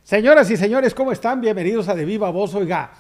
Señoras y señores, ¿cómo están? Bienvenidos a De Viva Voz. Oiga,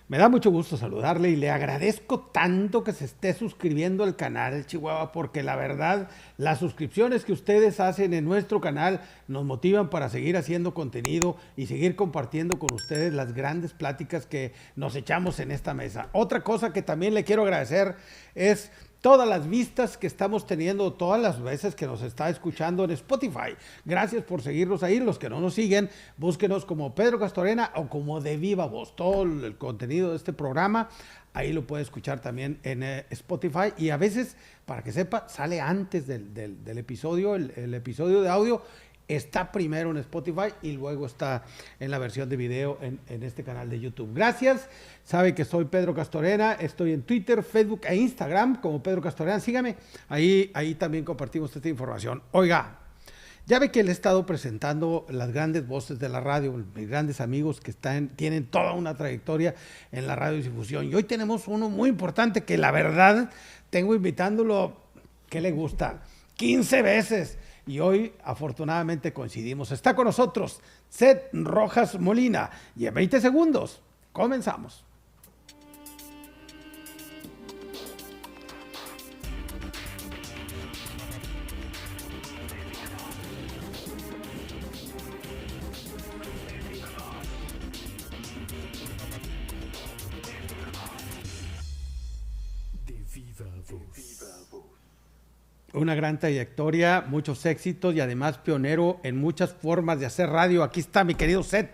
me da mucho gusto saludarle y le agradezco tanto que se esté suscribiendo al canal Chihuahua, porque la verdad, las suscripciones que ustedes hacen en nuestro canal nos motivan para seguir haciendo contenido y seguir compartiendo con ustedes las grandes pláticas que nos echamos en esta mesa. Otra cosa que también le quiero agradecer es todas las vistas que estamos teniendo, todas las veces que nos está escuchando en Spotify. Gracias por seguirnos ahí. Los que no nos siguen, búsquenos como Pedro Castorena o como De Viva Voz. Todo el contenido de este programa, ahí lo puede escuchar también en Spotify. Y a veces, para que sepa, sale antes del episodio, el episodio de audio está primero en Spotify y luego está en la versión de video en este canal de YouTube. Gracias. Sabe que soy Pedro Castorena. Estoy en Twitter, Facebook e Instagram como Pedro Castorena. Sígame. Ahí también compartimos esta información. Oiga, ya ve que le he estado presentando las grandes voces de la radio, mis grandes amigos que tienen toda una trayectoria en la radiodifusión. Y hoy tenemos uno muy importante que la verdad tengo invitándolo, ¿qué le gusta? 15 veces. Y hoy, afortunadamente, coincidimos. Está con nosotros Seth Rojas Molina. Y en 20 segundos, comenzamos. Una gran trayectoria, muchos éxitos y además pionero en muchas formas de hacer radio. Aquí está mi querido Seth.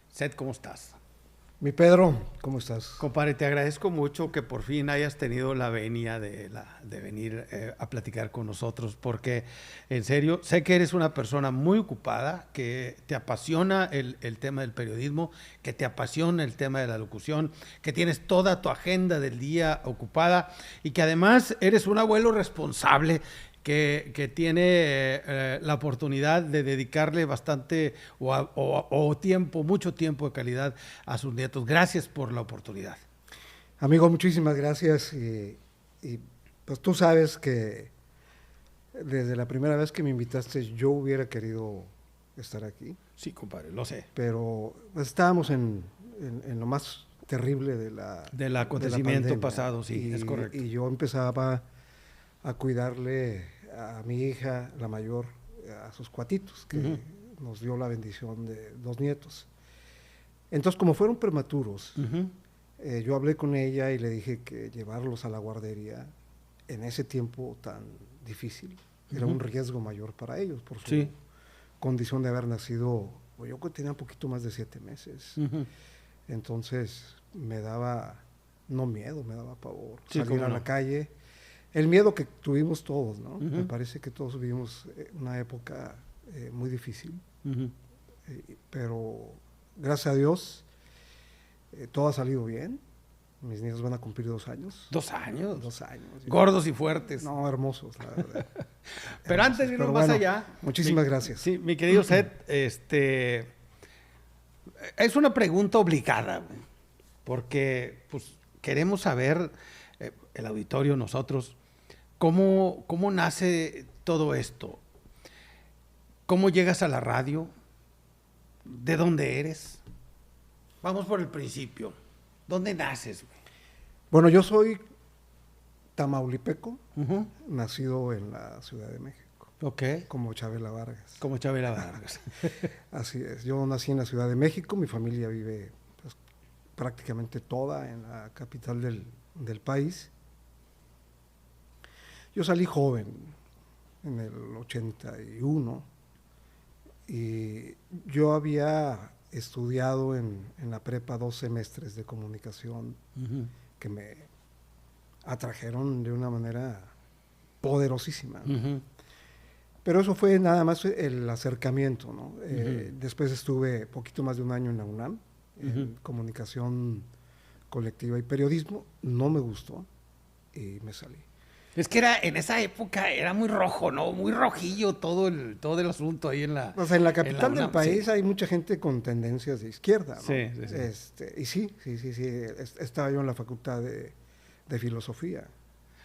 Seth, ¿cómo estás? Mi Pedro, ¿cómo estás? Compadre, te agradezco mucho que por fin hayas tenido la venia de venir a platicar con nosotros, porque en serio, sé que eres una persona muy ocupada, que te apasiona el tema del periodismo, que te apasiona el tema de la locución, que tienes toda tu agenda del día ocupada y que además eres un abuelo responsable que tiene la oportunidad de dedicarle bastante tiempo, mucho tiempo de calidad a sus nietos. Gracias por la oportunidad. Amigo, muchísimas gracias. Y pues tú sabes que desde la primera vez que me invitaste yo hubiera querido estar aquí. Sí, compadre, lo sé. Pero pues, estábamos en lo más terrible del acontecimiento de la pasado, sí, es correcto. Y yo empezaba a cuidarle a mi hija, la mayor, a sus cuatitos, que nos dio la bendición de 2 nietos. Entonces, como fueron prematuros, yo hablé con ella y le dije que llevarlos a la guardería en ese tiempo tan difícil era un riesgo mayor para ellos, por su condición de haber nacido, yo que tenía un poquito más de 7 meses. Entonces, me daba, no miedo, me daba pavor, salir a la calle. El miedo que tuvimos todos, ¿no? Me parece que todos vivimos una época muy difícil, pero gracias a Dios todo ha salido bien. Mis niños van a cumplir 2 años. 2 años. 2 años. Gordos y fuertes. No, hermosos, la verdad. Pero antes de irnos más allá. Muchísimas gracias. Sí, mi querido Seth, es una pregunta obligada, porque pues queremos saber, el auditorio, nosotros, ¿cómo nace todo esto? ¿Cómo llegas a la radio? ¿De dónde eres? Vamos por el principio. ¿Dónde naces, güey? Bueno, yo soy tamaulipeco, nacido en la Ciudad de México. Ok. Como Chabela Vargas. Como Chabela Vargas. Así es. Yo nací en la Ciudad de México, mi familia vive pues, prácticamente toda en la capital del país. Yo salí joven, en el 81, y yo había estudiado en la prepa 2 semestres de comunicación que me atrajeron de una manera poderosísima. Pero eso fue nada más el acercamiento, ¿no? Después estuve poquito más de 1 año en la UNAM, en comunicación colectiva y periodismo. No me gustó y me salí. Es que en esa época era muy rojo, ¿no? Muy rojillo todo el asunto ahí en la... O sea, en la capital del país hay mucha gente con tendencias de izquierda, ¿no? Sí. Y sí. Estaba yo en la facultad de filosofía.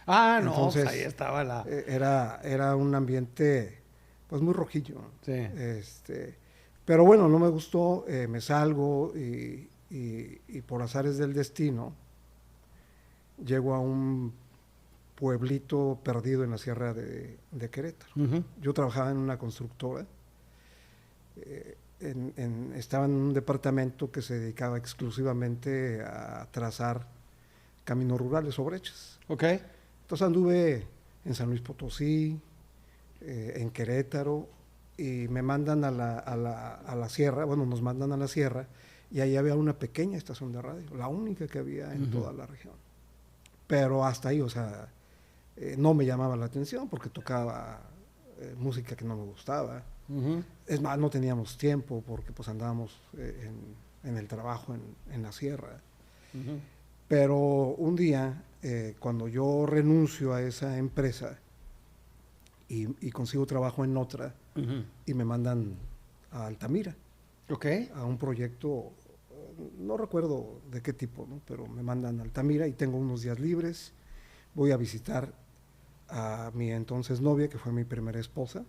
Ah, no, entonces, pues ahí estaba la... Era un ambiente, pues, muy rojillo. Sí. Pero bueno, no me gustó, me salgo y por azares del destino llego a un pueblito perdido en la sierra de Querétaro. Yo trabajaba en una constructora, estaba en un departamento que se dedicaba exclusivamente a trazar caminos rurales o brechas. Ok. Entonces anduve en San Luis Potosí, en Querétaro, y me mandan a la sierra, bueno, nos mandan a la sierra, y ahí había una pequeña estación de radio, la única que había en toda la región. Pero hasta ahí, o sea, no me llamaba la atención porque tocaba música que no me gustaba. Es más, no teníamos tiempo porque pues andábamos en el trabajo en la sierra. Pero un día, cuando yo renuncio a esa empresa y consigo trabajo en otra, y me mandan a Altamira, a un proyecto, no recuerdo de qué tipo, ¿no? Pero me mandan a Altamira y tengo unos días libres, voy a visitar a mi entonces novia, que fue mi primera esposa,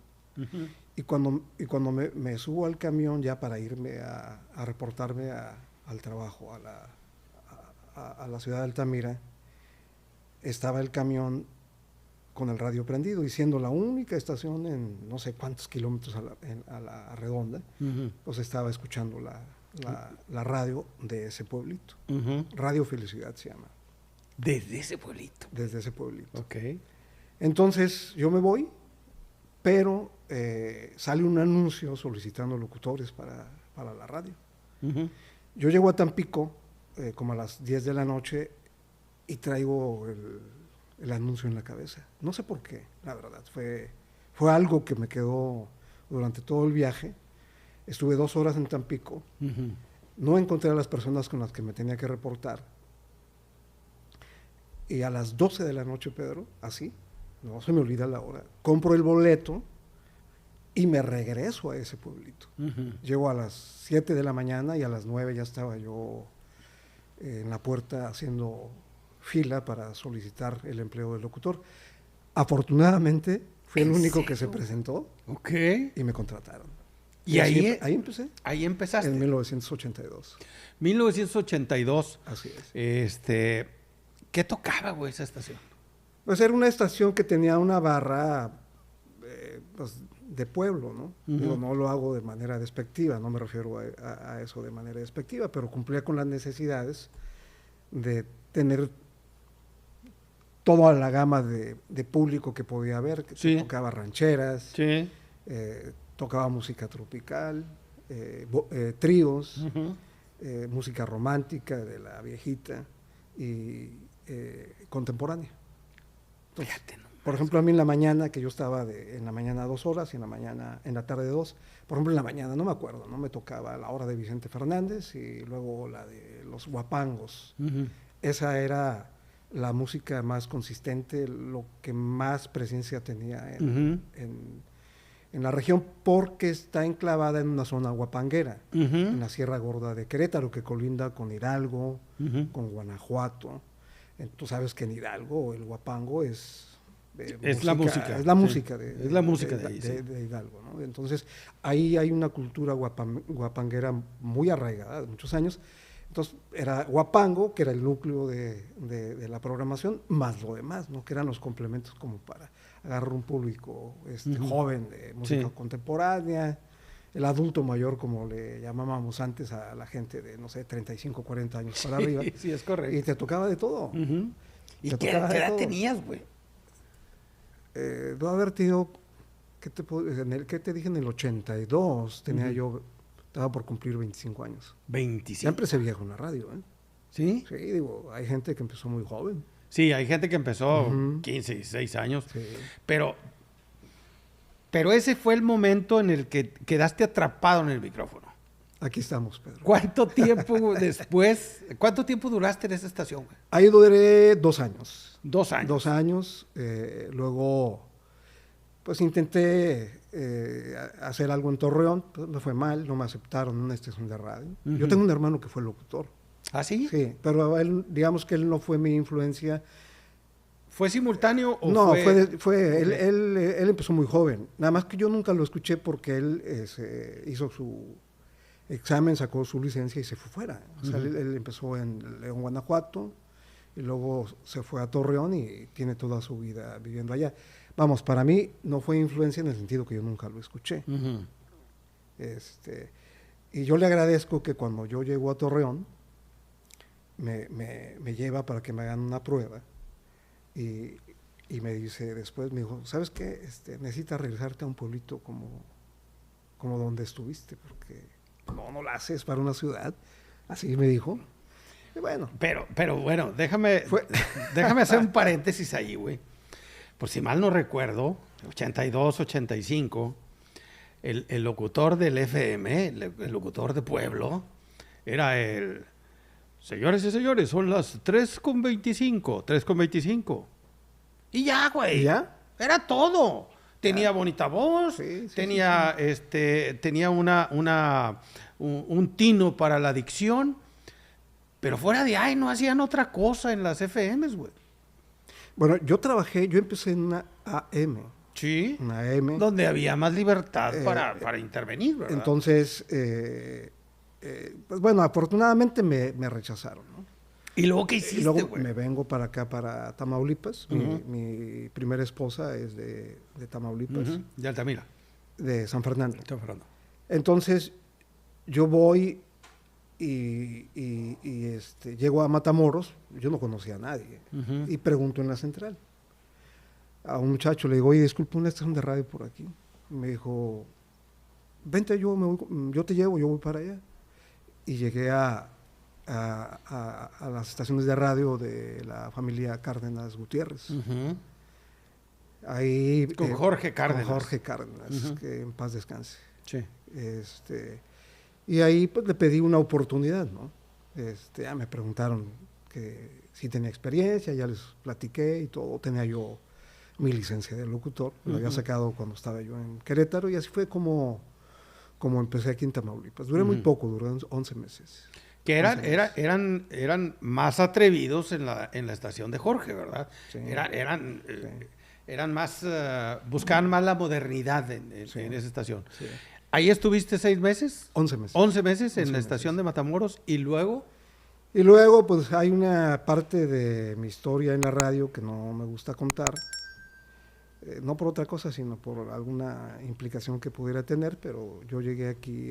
y cuando me subo al camión ya para irme a reportarme al trabajo, a la ciudad de Altamira, estaba el camión con el radio prendido y siendo la única estación en no sé cuántos kilómetros a la redonda, pues estaba escuchando la radio de ese pueblito. Radio Felicidad se llama. Desde ese pueblito. Desde ese pueblito. Ok. Entonces yo me voy, pero sale un anuncio solicitando locutores para la radio. Yo llego a Tampico como a las 10 de la noche y traigo el anuncio en la cabeza. No sé por qué, la verdad. Fue algo que me quedó durante todo el viaje. Estuve 2 horas en Tampico. No encontré a las personas con las que me tenía que reportar. Y a las 12 de la noche, Pedro, así, no se me olvida la hora, compro el boleto y me regreso a ese pueblito. Llego a las 7 de la mañana y a las 9 ya estaba yo en la puerta haciendo fila para solicitar el empleo de locutor. Afortunadamente fui el único que se presentó y me contrataron. ¿Y ahí empecé? Ahí empezaste. En 1982. 1982. Así es. ¿Qué tocaba, güey, esa estación? Pues era una estación que tenía una barra pues, de pueblo, ¿no? Digo, no lo hago de manera despectiva, no me refiero a eso de manera despectiva, pero cumplía con las necesidades de tener toda la gama de público que podía haber, que tocaba rancheras, tocaba música tropical, tríos, música romántica de la viejita y contemporánea. Entonces, por ejemplo, a mí en la mañana, que yo estaba en la mañana 2 horas y en la tarde 2, por ejemplo, en la mañana, no me acuerdo, ¿no? Me tocaba la hora de Vicente Fernández y luego la de los Guapangos. Esa era la música más consistente, lo que más presencia tenía en la región, porque está enclavada en una zona guapanguera, en la Sierra Gorda de Querétaro, que colinda con Hidalgo, con Guanajuato. Tú sabes que en Hidalgo el guapango es la música. Es la música de Hidalgo, ¿no? Entonces, ahí hay una cultura guapanguera muy arraigada de muchos años. Entonces, era guapango, que era el núcleo de la programación, más lo demás, ¿no? Que eran los complementos como para agarrar un público joven de música contemporánea, el adulto mayor, como le llamábamos antes a la gente de, no sé, 35, 40 años para arriba. Sí, es correcto. Y te tocaba de todo. ¿Y qué edad tenías, güey? Debo haber tenido, ¿qué te dije? En el 82 tenía yo, estaba por cumplir 25 años. 25. Ya empecé viejo en la radio, ¿eh? ¿Sí? Sí, digo, hay gente que empezó muy joven. Sí, hay gente que empezó 15, 16 años. Sí. Pero ese fue el momento en el que quedaste atrapado en el micrófono. Aquí estamos, Pedro. ¿Cuánto tiempo después, cuánto tiempo duraste en esa estación, güey? Ahí duré 2 años. 2 años. 2 años. Luego, pues intenté hacer algo en Torreón. Pues me fue mal, no me aceptaron en una estación de radio. Yo tengo un hermano que fue locutor. ¿Ah, sí? Sí, pero él, digamos que él no fue mi influencia. ¿Fue simultáneo o No, fue... él empezó muy joven. Nada más que yo nunca lo escuché porque él hizo su examen, sacó su licencia y se fue fuera. O sea, él empezó en León, Guanajuato, y luego se fue a Torreón y tiene toda su vida viviendo allá. Vamos, para mí no fue influencia en el sentido que yo nunca lo escuché. Y yo le agradezco que cuando yo llego a Torreón, me lleva para que me hagan una prueba y me dice después, me dijo, ¿sabes qué? Necesitas regresarte a un pueblito como donde estuviste, porque no la haces para una ciudad. Así me dijo. Y bueno. Pero bueno, déjame hacer un paréntesis ahí, güey. Por si mal no recuerdo, 82, 85, el locutor del FM, el locutor de pueblo, era el... Señores y señores, son las 3:25. Y ya, güey. ¿Y ya? Era todo. Tenía bonita voz, Sí, tenía un tino para la dicción, pero fuera de ahí no hacían otra cosa en las FMs, güey. Bueno, yo empecé en una AM. Sí. Una AM. Donde había más libertad para intervenir, ¿verdad? Entonces, pues bueno, afortunadamente me rechazaron, ¿no? ¿Y luego qué hiciste, y luego güey? me vengo para acá, para Tamaulipas. Mi primera esposa es de Tamaulipas, De Altamira. de San Fernando. San Fernando. Entonces, yo voy y llego a Matamoros, yo no conocía a nadie, y pregunto en la central. A un muchacho le digo, oye, disculpe, una estación de radio por aquí. Me dijo, vente, yo te llevo, yo voy para allá. Y llegué a las estaciones de radio de la familia Cárdenas Gutiérrez. Ahí, Con Jorge Cárdenas. Con Jorge Cárdenas, que en paz descanse. Sí. Y ahí pues le pedí una oportunidad, ¿no? Ya me preguntaron que si tenía experiencia, ya les platiqué y todo. Tenía yo mi licencia de locutor, lo había sacado cuando estaba yo en Querétaro y así fue como empecé aquí en Tamaulipas. Duré muy poco, duré 11 meses. Que eran más atrevidos en la estación de Jorge, ¿verdad? Sí. Eran más, buscaban más la modernidad en esa estación. Sí. ¿Ahí estuviste 6 meses? 11 meses. 11 meses en 11 la estación de Matamoros y luego... Y luego, pues hay una parte de mi historia en la radio que no me gusta contar. No por otra cosa, sino por alguna implicación que pudiera tener, pero yo llegué aquí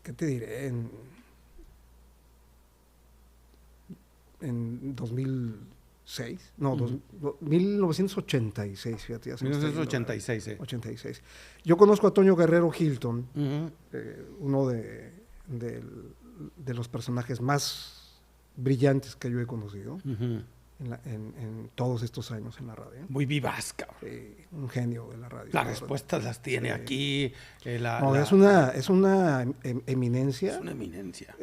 ¿qué te diré? En 2006, no, 1986, fíjate. 1986, 86. Yo conozco a Toño Guerrero Hilton, uno de los personajes más brillantes que yo he conocido. En todos estos años en la radio. Muy vivaz, cabrón. Un genio de la radio. Las respuestas las tiene aquí. Es una eminencia. Es una eminencia.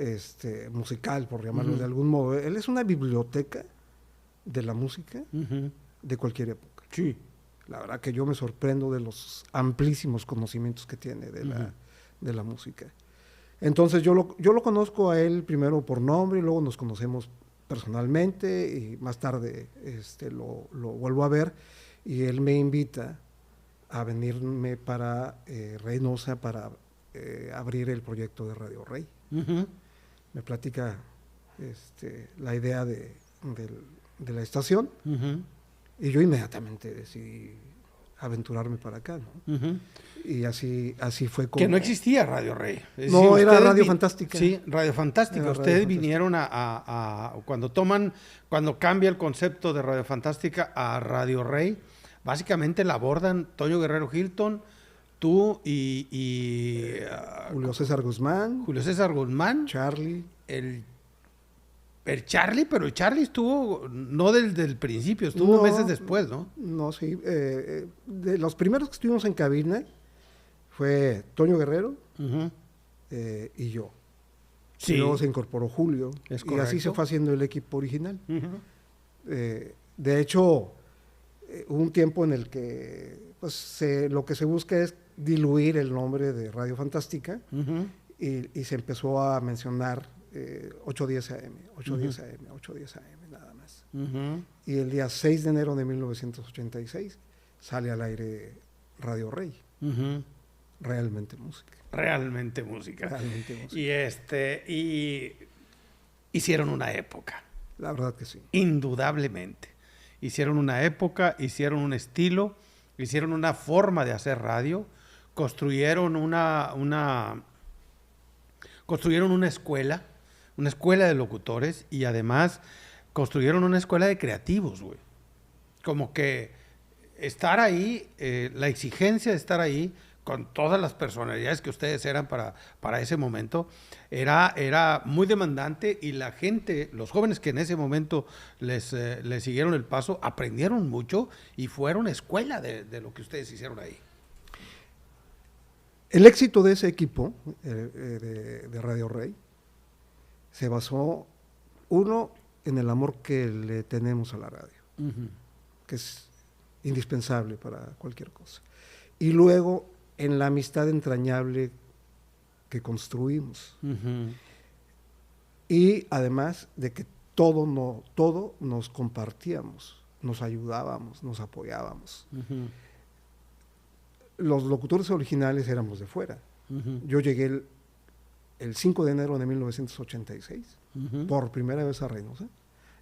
Musical, por llamarlo de algún modo. Él es una biblioteca de la música de cualquier época. Sí. La verdad que yo me sorprendo de los amplísimos conocimientos que tiene de la música. Entonces yo lo conozco a él primero por nombre y luego nos conocemos personalmente y más tarde lo vuelvo a ver y él me invita a venirme para Reynosa para abrir el proyecto de Radio Rey. Me platica la idea de la estación y yo inmediatamente decidí aventurarme para acá, ¿no? Y así fue como... Que no existía Radio Rey. Es no, era Radio Fantástica. Sí, Radio Fantástica. Ustedes vinieron cuando cambia el concepto de Radio Fantástica a Radio Rey, básicamente la abordan Toño Guerrero Hilton, tú y Julio César Guzmán. Charlie. El Charlie, pero el Charlie estuvo, no desde el principio, estuvo meses después, ¿no? No, sí. De los primeros que estuvimos en cabina fue Toño Guerrero y yo. Sí. Y luego se incorporó Julio. Y así se fue haciendo el equipo original. De hecho, hubo un tiempo en el que pues, lo que se busca es diluir el nombre de Radio Fantástica y se empezó a mencionar 810 AM, 810 AM, 810 AM, nada más. Y el día 6 de enero de 1986 sale al aire Radio Rey. Realmente música. Realmente música. Realmente música. Y hicieron una época. La verdad que sí. Indudablemente. Hicieron una época, hicieron un estilo, hicieron una forma de hacer radio, construyeron una escuela de locutores y además construyeron una escuela de creativos, güey. Como que estar ahí, la exigencia de estar ahí con todas las personalidades que ustedes eran para ese momento, era muy demandante y la gente, los jóvenes que en ese momento les siguieron el paso, aprendieron mucho y fueron escuela de lo que ustedes hicieron ahí. El éxito de ese equipo de Radio Rey se basó, uno, en el amor que le tenemos a la radio, que es indispensable para cualquier cosa. Y luego, en la amistad entrañable que construimos. Y además de que todo nos compartíamos, nos ayudábamos, nos apoyábamos. Los locutores originales éramos de fuera. Yo llegué el 5 de enero de 1986, por primera vez a Reynosa,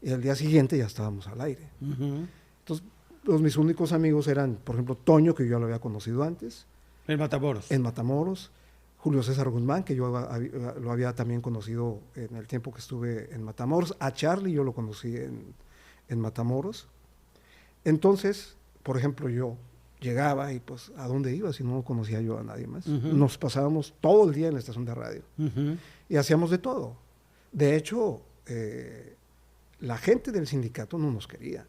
y al día siguiente ya estábamos al aire. Entonces, mis únicos amigos eran, por ejemplo, Toño, que yo ya lo había conocido antes. En Matamoros. En Matamoros. Julio César Guzmán, que yo lo había también conocido en el tiempo que estuve en Matamoros. A Charlie yo lo conocí en Matamoros. Entonces, por ejemplo, yo llegaba y pues, ¿a dónde iba si no conocía yo a nadie más? Nos pasábamos todo el día en la estación de radio y hacíamos de todo. De hecho, la gente del sindicato no nos quería.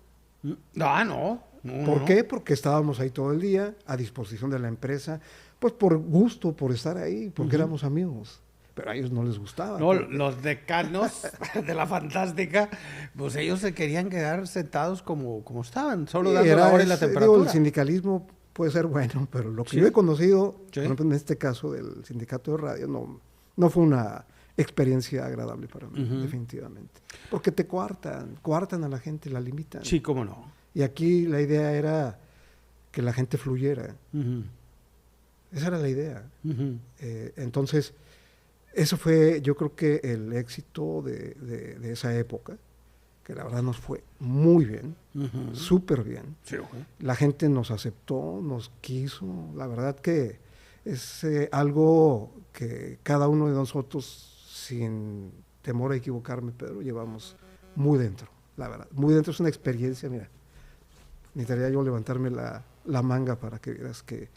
No. ¿Por qué? Porque estábamos ahí todo el día, a disposición de la empresa, pues por gusto, por estar ahí, porque éramos amigos. Pero a ellos no les gustaba. No, los decanos de la Fantástica, pues ellos se querían quedar sentados como estaban, solo dando la hora y la temperatura. El sindicalismo puede ser bueno, pero lo que yo he conocido, por ejemplo, en este caso del sindicato de radio, no fue una experiencia agradable para mí, definitivamente. Porque te coartan a la gente, la limitan. Sí, cómo no. Y aquí la idea era que la gente fluyera. Esa era la idea. Entonces, eso fue, yo creo que el éxito de esa época, que la verdad nos fue muy bien, súper bien. Sí, La gente nos aceptó, nos quiso. La verdad que es algo que cada uno de nosotros, sin temor a equivocarme, Pedro, llevamos muy dentro, la verdad. Muy dentro, es una experiencia, mira. Necesitaría yo levantarme la manga para que vieras que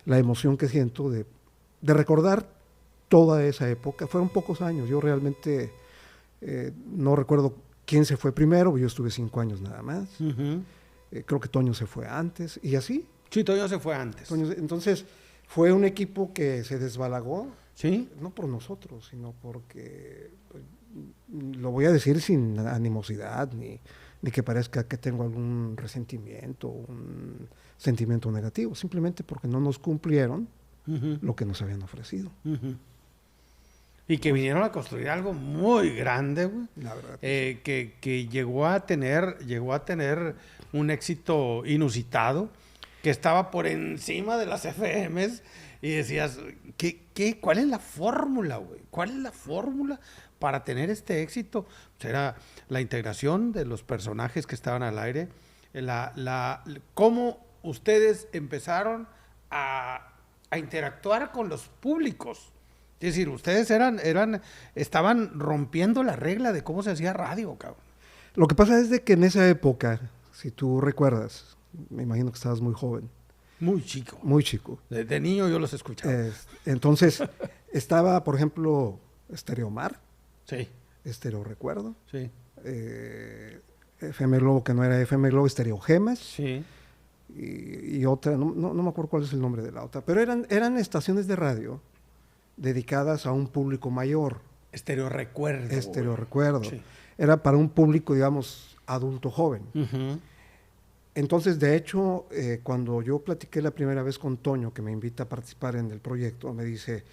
la emoción que siento de recordar toda esa época. Fueron pocos años, yo realmente no recuerdo quién se fue primero, yo estuve 5 años nada más. Creo que Toño se fue antes, y así. Sí, Toño se fue antes. Entonces, fue un equipo que se desbalagó, ¿sí? No por nosotros, sino porque, lo voy a decir sin animosidad, ni que parezca que tengo algún resentimiento, un sentimiento negativo, simplemente porque no nos cumplieron lo que nos habían ofrecido. Y que vinieron a construir algo muy grande, güey. La verdad. Que llegó a tener un éxito inusitado, que estaba por encima de las FMs, y decías, ¿cuál es la fórmula, güey? ¿Cuál es la fórmula para tener este éxito? Pues era la integración de los personajes que estaban al aire, cómo ustedes empezaron a interactuar con los públicos. Es decir, ustedes estaban rompiendo la regla de cómo se hacía radio, cabrón. Lo que pasa es de que en esa época, si tú recuerdas, me imagino que estabas muy joven. Muy chico. Muy chico. De niño yo los escuchaba. Entonces, estaba, por ejemplo, Estéreo Mar. Sí. Estéreo Recuerdo. Sí. FM Globo, que no era FM Globo, Estéreo Gemas. Sí. Y otra, no me acuerdo cuál es el nombre de la otra, pero eran estaciones de radio dedicadas a un público mayor. Estéreo Recuerdo. Estéreo Recuerdo. Sí. Era para un público, digamos, adulto joven. Entonces, de hecho, cuando yo platiqué la primera vez con Toño, que me invita a participar en el proyecto, me dice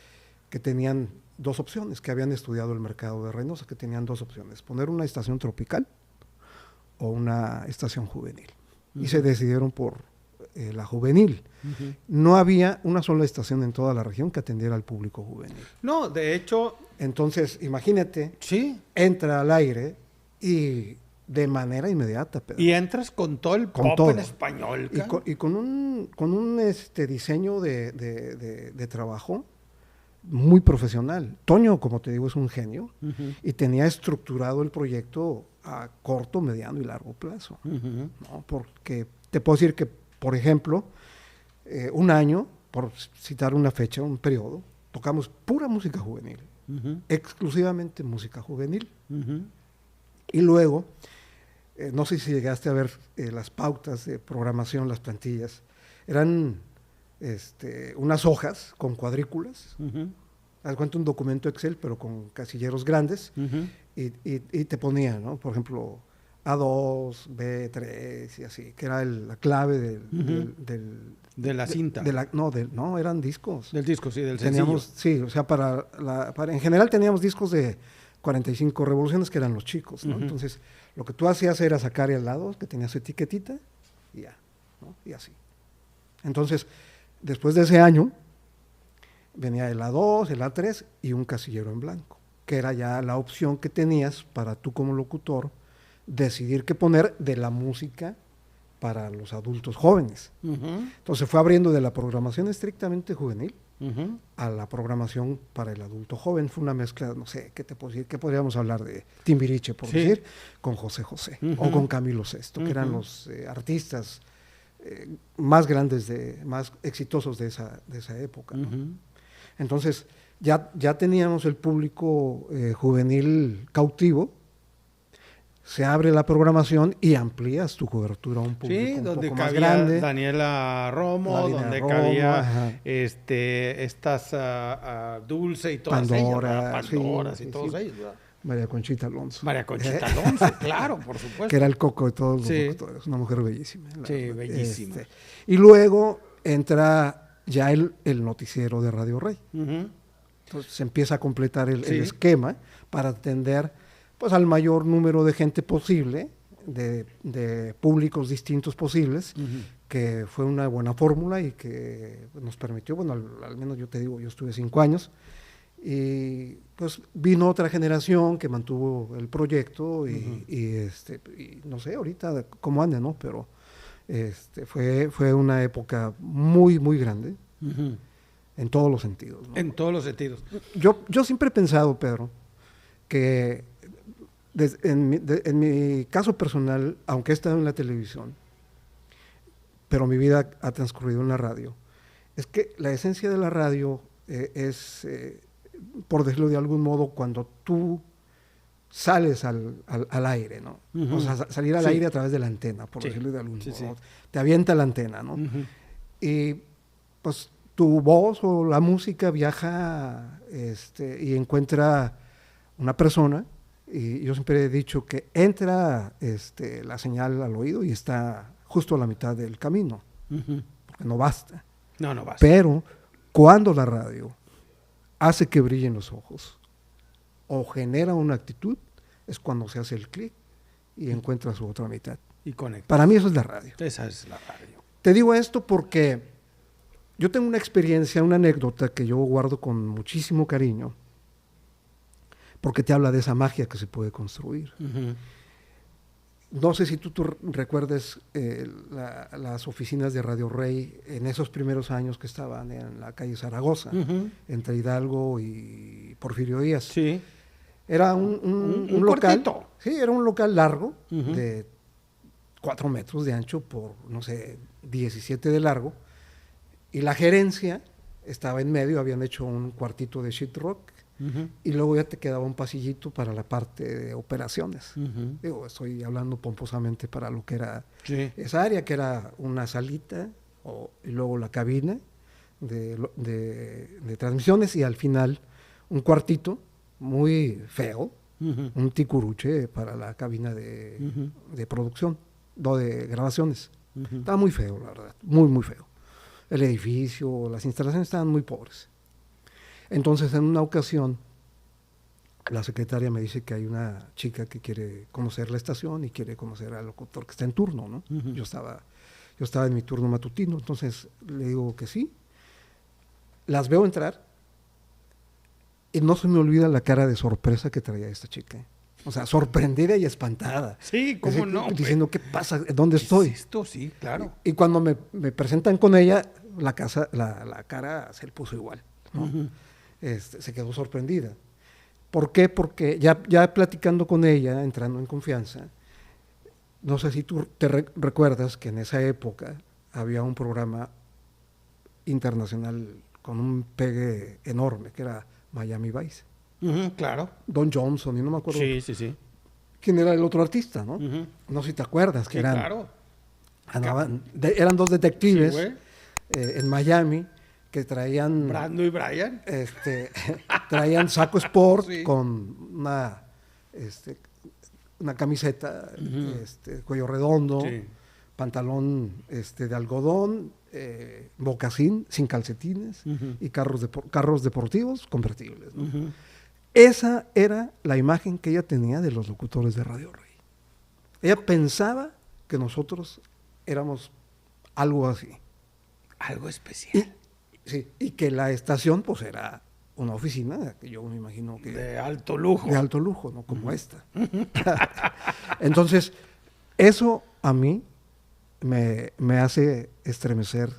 que tenían 2 opciones, que habían estudiado el mercado de Reynosa, que tenían 2 opciones: poner una estación tropical o una estación juvenil. Y se decidieron por la juvenil. No había una sola estación en toda la región que atendiera al público juvenil. No, de hecho... Entonces, imagínate, Sí. entra al aire y de manera inmediata, Pedro. Y entras con todo el Con pop todo. en español. Y con un diseño de trabajo muy profesional. Toño, como te digo, es un genio y tenía estructurado el proyecto a corto, mediano y largo plazo. ¿No? Porque te puedo decir que, por ejemplo, un año, por citar una fecha, un periodo, tocamos pura música juvenil, exclusivamente música juvenil. Y luego, no sé si llegaste a ver las pautas de programación, las plantillas, eran unas hojas con cuadrículas, haz cuenta un documento Excel, pero con casilleros grandes, y te ponía, ¿no? Por ejemplo, A2, B3 y así, que era la clave de la cinta. No, eran discos. Del disco, sí, del Teníamos, sencillo. sí, o sea, en general teníamos discos de 45 revoluciones, que eran los chicos, ¿no? Entonces, lo que tú hacías era sacar el lado, que tenía su etiquetita, y ya, ¿no? Y así. Entonces, después de ese año, venía el A2, el A3 y un casillero en blanco, que era ya la opción que tenías para tú como locutor decidir qué poner de la música para los adultos jóvenes. Entonces fue abriendo de la programación estrictamente juvenil a la programación para el adulto joven. Fue una mezcla, no sé, ¿qué te puedo decir? ¿Qué podríamos hablar de Timbiriche, por decir? Con José José o con Camilo Sesto, que eran los artistas más grandes, más exitosos de esa época, ¿no? Entonces ya teníamos el público juvenil cautivo. Se abre la programación y amplías tu cobertura a un público un donde poco más cabía grande. Daniela Romo, donde Romo, cabía estas Dulce y todas Pandora, ellas, Pandoras sí, y todos sí. ellos, ¿verdad? María Conchita Alonso. María Conchita Alonso, claro, por supuesto. Que era el coco de todos los locutores, una mujer bellísima. Sí, bellísima. Y luego entra ya el noticiero de Radio Rey. Entonces se empieza a completar el esquema para atender pues al mayor número de gente posible, de públicos distintos posibles, que fue una buena fórmula y que nos permitió, bueno, al menos yo te digo, yo estuve 5 años, y pues vino otra generación que mantuvo el proyecto y no sé ahorita cómo anda, ¿no? Pero fue una época muy, muy grande, en todos los sentidos, ¿no? En todos los sentidos. Yo siempre he pensado, Pedro, que en mi caso personal, aunque he estado en la televisión, pero mi vida ha transcurrido en la radio, es que la esencia de la radio es, por decirlo de algún modo, cuando tú sales al aire, ¿no? O sea, salir al aire a través de la antena, por decirlo de algún modo. Te avienta la antena, ¿no? Y pues tu voz o la música viaja y encuentra una persona. Y yo siempre he dicho que entra la señal al oído y está justo a la mitad del camino, porque no basta. No basta. Pero cuando la radio hace que brillen los ojos o genera una actitud, es cuando se hace el clic y encuentra su otra mitad. Y conecta. Para mí eso es la radio. Esa es la radio. Te digo esto porque yo tengo una experiencia, una anécdota que yo guardo con muchísimo cariño, porque te habla de esa magia que se puede construir. No sé si tú recuerdes las oficinas de Radio Rey en esos primeros años que estaban en la calle Zaragoza, entre Hidalgo y Porfirio Díaz. Sí. Era un local. Cortito. Sí, era un local largo, de 4 metros de ancho por, no sé, 17 de largo. Y la gerencia estaba en medio, habían hecho un cuartito de sheetrock. Y luego ya te quedaba un pasillito para la parte de operaciones. Digo, estoy hablando pomposamente para lo que era esa área, que era una salita y luego la cabina de transmisiones y al final un cuartito muy feo, un ticuruche para la cabina de producción, no de grabaciones. Estaba muy feo, la verdad, muy, muy feo. El edificio, las instalaciones estaban muy pobres. Entonces, en una ocasión, la secretaria me dice que hay una chica que quiere conocer la estación y quiere conocer al locutor que está en turno, ¿no? Ujú. Yo estaba en mi turno matutino, entonces le digo que sí. Las veo entrar y no se me olvida la cara de sorpresa que traía esta chica. O sea, sorprendida y espantada. Sí, ¿cómo no? Diciendo, ¿qué pasa? ¿Dónde ¿Qué estoy? es esto? Sí, claro. Y cuando me presentan con ella, la cara se le puso igual, ¿no? Ujú. Se quedó sorprendida. ¿Por qué? Porque ya platicando con ella, entrando en confianza, no sé si tú recuerdas que en esa época había un programa internacional con un pegue enorme, que era Miami Vice. Ujú, claro. Don Johnson, y no me acuerdo Sí, sí, sí. quién era el otro artista, ¿no? Ujú. No sé si te acuerdas, que Sí, claro. eran dos Sí, detectives güey. en Miami que traían Brando y Brian. traían saco sport Sí. con este, una camiseta, Ujú. cuello redondo, Sí. pantalón de algodón, mocasín sin calcetines Ujú. y carros deportivos convertibles, ¿no? Ujú. Esa era la imagen que ella tenía de los locutores de Radio Rey. Ella pensaba que nosotros éramos algo así. Algo especial. Y, sí, y que la estación pues era una oficina que yo me imagino que De alto lujo. de alto lujo, no como esta. Entonces, eso a mí me hace estremecer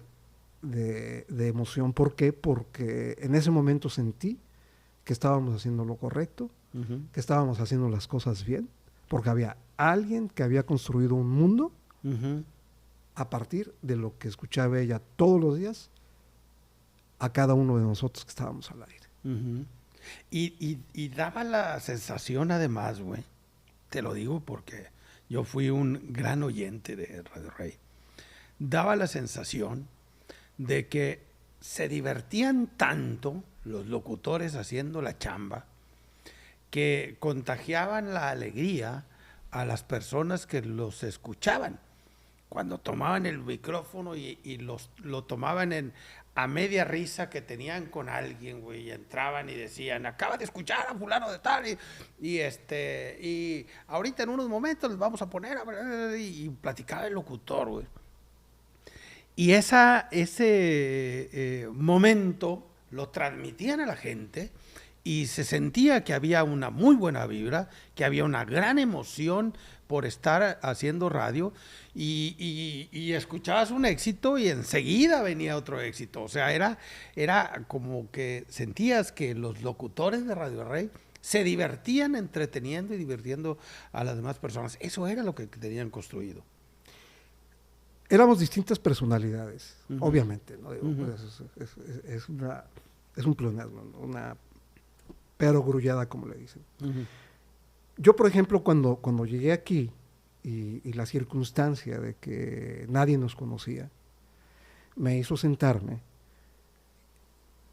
de emoción. ¿Por qué? Porque en ese momento sentí que estábamos haciendo lo correcto, Ujú. que estábamos haciendo las cosas bien, porque había alguien que había construido un mundo Ujú. a partir de lo que escuchaba ella todos los días a cada uno de nosotros que estábamos al aire. Ujú. Y daba la sensación, además, güey, te lo digo porque yo fui un gran oyente de Radio Rey, daba la sensación de que se divertían tanto los locutores haciendo la chamba que contagiaban la alegría a las personas que los escuchaban. Cuando tomaban el micrófono y lo tomaban a media risa que tenían con alguien, güey, y entraban y decían, acaba de escuchar a fulano de tal, y ahorita en unos momentos les vamos a poner, y platicaba el locutor, güey. Y ese momento lo transmitían a la gente y se sentía que había una muy buena vibra, que había una gran emoción por estar haciendo radio y escuchabas un éxito y enseguida venía otro éxito. O sea, era como que sentías que los locutores de Radio Rey se divertían entreteniendo y divirtiendo a las demás personas. Eso era lo que tenían construido. Éramos distintas personalidades, Ujú. obviamente, ¿no? Digo, Ujú. pues es un pleonasmo, ¿no? Una perogrullada, como le dicen. Ujú. Yo, por ejemplo, cuando llegué aquí y la circunstancia de que nadie nos conocía, me hizo sentarme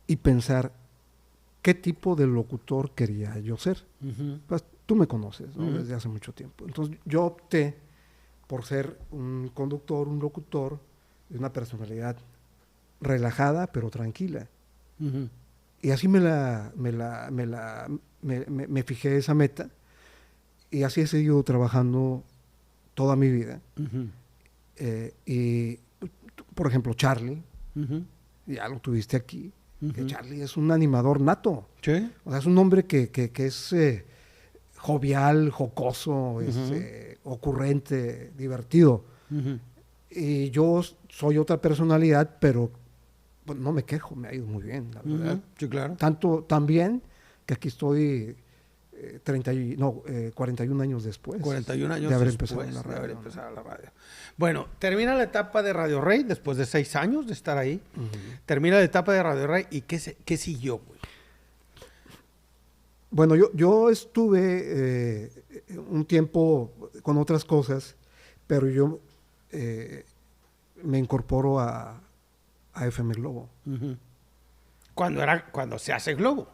y pensar qué tipo de locutor quería yo ser. Ujú. Pues, tú me conoces, ¿no? Ujú. Desde hace mucho tiempo. Entonces yo opté por ser un conductor, un locutor de una personalidad relajada pero tranquila. Ujú. Y así me fijé esa meta y así he seguido trabajando toda mi vida. Ujú. Y, por ejemplo, Charlie, Ujú. ya lo tuviste aquí, que Ujú. Charlie es un animador nato. Sí. O sea, es un hombre que es jovial, jocoso, ocurrente, divertido. Ujú. Y yo soy otra personalidad, pero pues, no me quejo, me ha ido muy bien, la verdad. Ujú. Sí, claro. Tan bien que aquí estoy 41 años después 41 años de haber después empezado en la de haber radio. ¿no? empezado la radio. Bueno, termina la etapa de Radio Rey después de 6 años de estar ahí. Ujú. Termina la etapa de Radio Rey y ¿qué siguió, güey? Bueno, yo estuve un tiempo con otras cosas, pero yo me incorporo a FM Globo. Ujú. Cuando se hace Globo.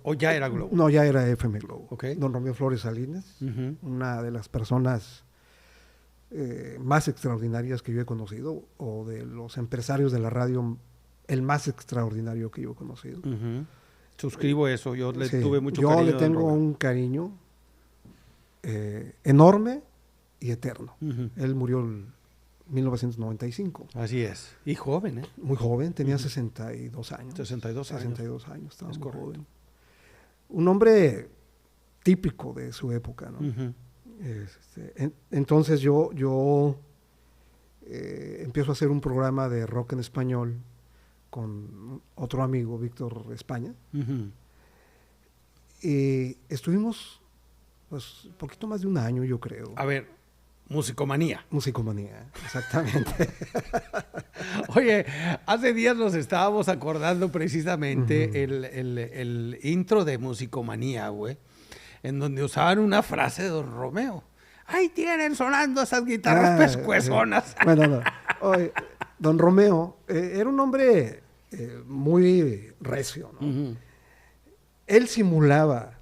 ¿O ya era Globo? No, ya era FM Globo. Ok. Don Romeo Flores Salinas, Ujú. una de las personas más extraordinarias que yo he conocido, o de los empresarios de la radio, el más extraordinario que yo he conocido. Ujú. Suscribo eso, yo le Sí, tuve mucho yo cariño. le tengo un cariño enorme y eterno. Él murió en 1995. Así es. Y joven, ¿eh? Muy joven, tenía 62 años. 62 años. 62 años, estaba Es muy correcto. joven. Un hombre típico de su época, ¿no? Entonces yo empiezo a hacer un programa de rock en español con otro amigo, Víctor España, y estuvimos pues un poquito más de un año, yo creo. A ver, musicomanía. Musicomanía, exactamente. Oye, hace días nos estábamos acordando precisamente el intro de Musicomanía, güey, en donde usaban una frase de Don Romeo. Ahí tienen sonando esas guitarras pescuezonas. Bueno, no. Oye, Don Romeo era un hombre muy recio, ¿no? Él simulaba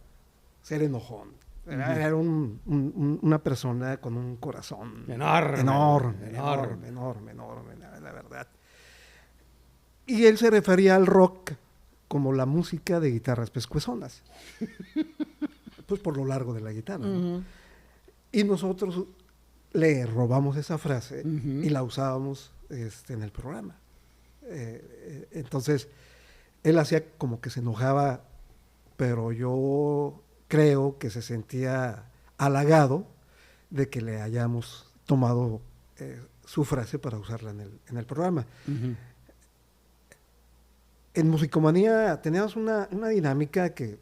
ser enojón. Era una persona con un corazón Enorme, la verdad. Y él se refería al rock como la música de guitarras pescuezonas. Pues por lo largo de la guitarra, ¿no? Y nosotros le robamos esa frase y la usábamos en el programa. Entonces, él hacía como que se enojaba, pero yo creo que se sentía halagado de que le hayamos tomado su frase para usarla en el programa. En Musicomanía teníamos una dinámica que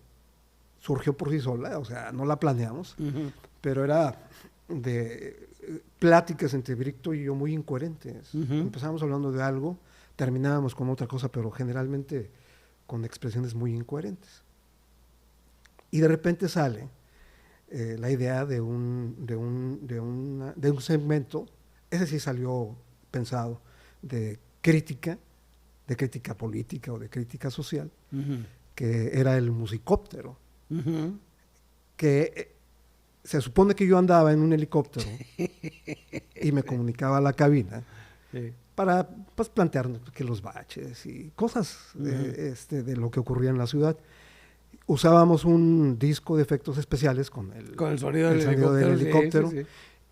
surgió por sí sola, o sea, no la planeamos, pero era de pláticas entre Víctor y yo muy incoherentes. Empezábamos hablando de algo, terminábamos con otra cosa, pero generalmente con expresiones muy incoherentes. Y de repente sale la idea de un segmento, ese sí salió pensado, de crítica política o de crítica social, que era el musicóptero, que se supone que yo andaba en un helicóptero y me comunicaba a la cabina para pues, plantear que los baches y cosas de lo que ocurría en la ciudad. Usábamos un disco de efectos especiales con el sonido del helicóptero, sí.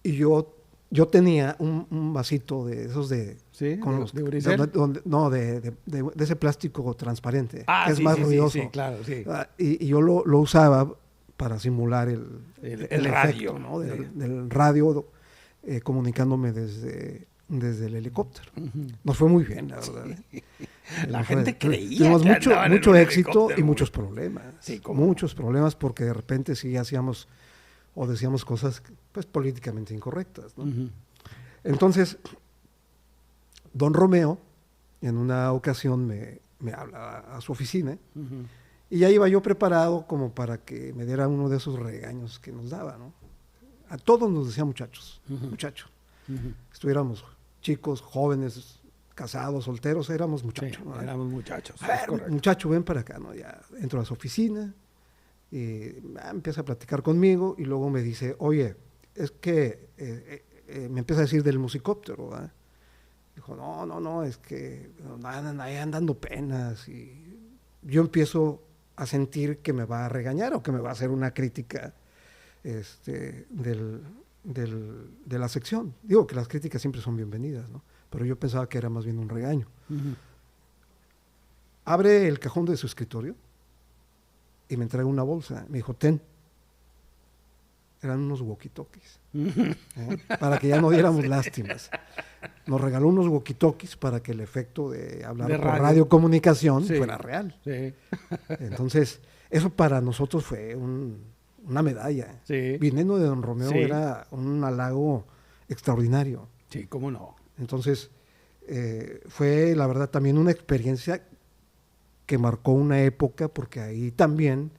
Y yo tenía un vasito de esos de Unicel, de ese plástico transparente, que es sí, más ruidoso. Sí, claro, sí. Y yo lo usaba para simular el radio, efecto, ¿no? del radio comunicándome desde el helicóptero. Nos fue muy bien, la verdad. La gente creía tuvimos que mucho éxito y muchos problemas. Sí, muchos problemas porque de repente sí hacíamos o decíamos cosas pues políticamente incorrectas, ¿no? Entonces, Don Romeo en una ocasión me habla a su oficina y ya iba yo preparado como para que me diera uno de esos regaños que nos daba, ¿no? A todos nos decía muchacho. Estuviéramos chicos, jóvenes, casados, solteros, éramos muchachos. Sí, ¿no? éramos muchachos. A ver, muchacho, ven para acá, ¿no? Ya entro a su oficina y empieza a platicar conmigo y luego me dice, oye, es que me empieza a decir del musicóptero, ¿verdad? Dijo, no, es que ahí andan dando penas y yo empiezo a sentir que me va a regañar o que me va a hacer una crítica de la sección. Digo que las críticas siempre son bienvenidas, ¿no? Pero yo pensaba que era más bien un regaño. Abre el cajón de su escritorio y me entrega una bolsa. Me dijo, ten. Eran unos walkie-talkies. Para que ya no diéramos lástimas. Nos regaló unos walkie-talkies para que el efecto de hablar por radiocomunicación fuera real. Sí. Entonces, eso para nosotros fue una medalla. Sí. Viniendo de Don Romeo era un halago extraordinario. Sí, cómo no. Entonces, fue la verdad también una experiencia que marcó una época porque ahí también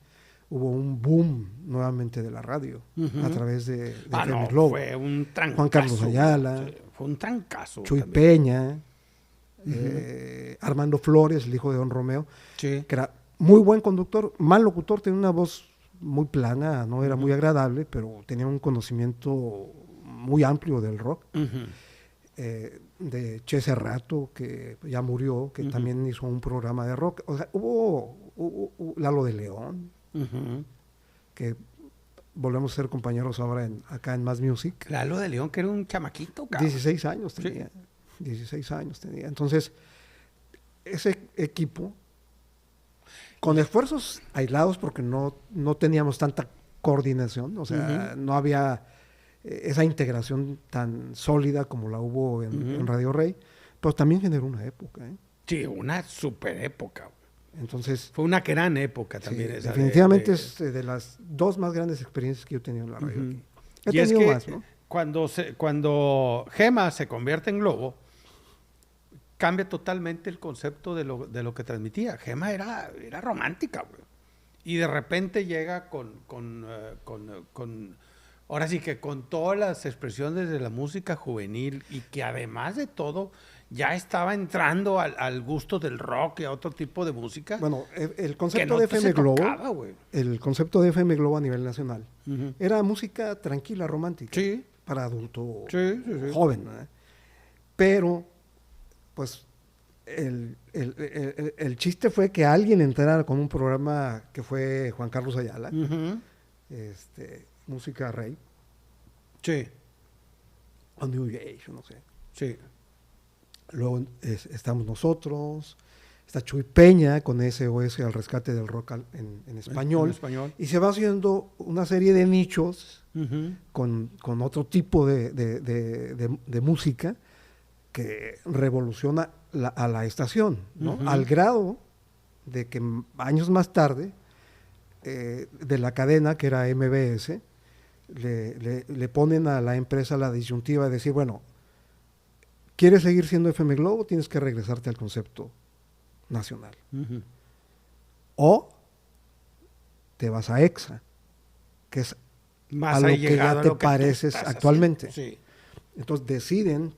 hubo un boom nuevamente de la radio a través de FM Globo. Fue un trancazo. Juan Carlos Ayala. Fue un trancazo. Chuy Peña, Armando Flores, el hijo de Don Romeo, que era muy buen conductor, mal locutor, tenía una voz muy plana, no era muy agradable, pero tenía un conocimiento muy amplio del rock. De Che Cerrato, que ya murió, que también hizo un programa de rock. O sea, hubo Lalo de León, Ujú. que volvemos a ser compañeros ahora acá en Más Music. Lalo de León, que era un chamaquito, cabrón. 16 años tenía. Sí. 16 años tenía. Entonces, ese equipo, con esfuerzos aislados, porque no teníamos tanta coordinación, o sea, no había esa integración tan sólida como la hubo en Radio Rey, pero también generó una época, ¿eh? Sí, una super época, güey. Entonces, Fue una gran época sí, también esa. definitivamente es de las dos más grandes experiencias que yo he tenido en la radio. Ujú. Aquí. He Y es tenido que más, ¿no? cuando Gema se convierte en Globo, cambia totalmente el concepto de lo que transmitía. Gema era romántica, güey. Y de repente llega ahora sí que con todas las expresiones de la música juvenil y que además de todo ya estaba entrando al gusto del rock y a otro tipo de música. Bueno, el que concepto no de se FM Globo, tocaba, güey. el concepto de FM Globo a nivel nacional, Ujú. era música tranquila, romántica, Sí, para adulto sí, sí, sí. joven, ¿no? Pero, pues, el chiste fue que alguien entrara con un programa que fue Juan Carlos Ayala, Ujú. Música Rey, Sí, o New Age, no sé. sí. Luego estamos nosotros, está Chuy Peña con SOS al rescate del rock en español. En español. Y se va haciendo una serie de nichos Ujú. con otro tipo de música que revoluciona a la estación, ¿no? Ujú. Al grado de que años más tarde, de la cadena que era MBS, le ponen a la empresa la disyuntiva de decir, bueno, ¿quieres seguir siendo FM Globo? Tienes que regresarte al concepto nacional. Ujú. O te vas a EXA, que es Más a lo que allegado ya a te lo que tú pareces estás actualmente. haciendo. Sí. Entonces deciden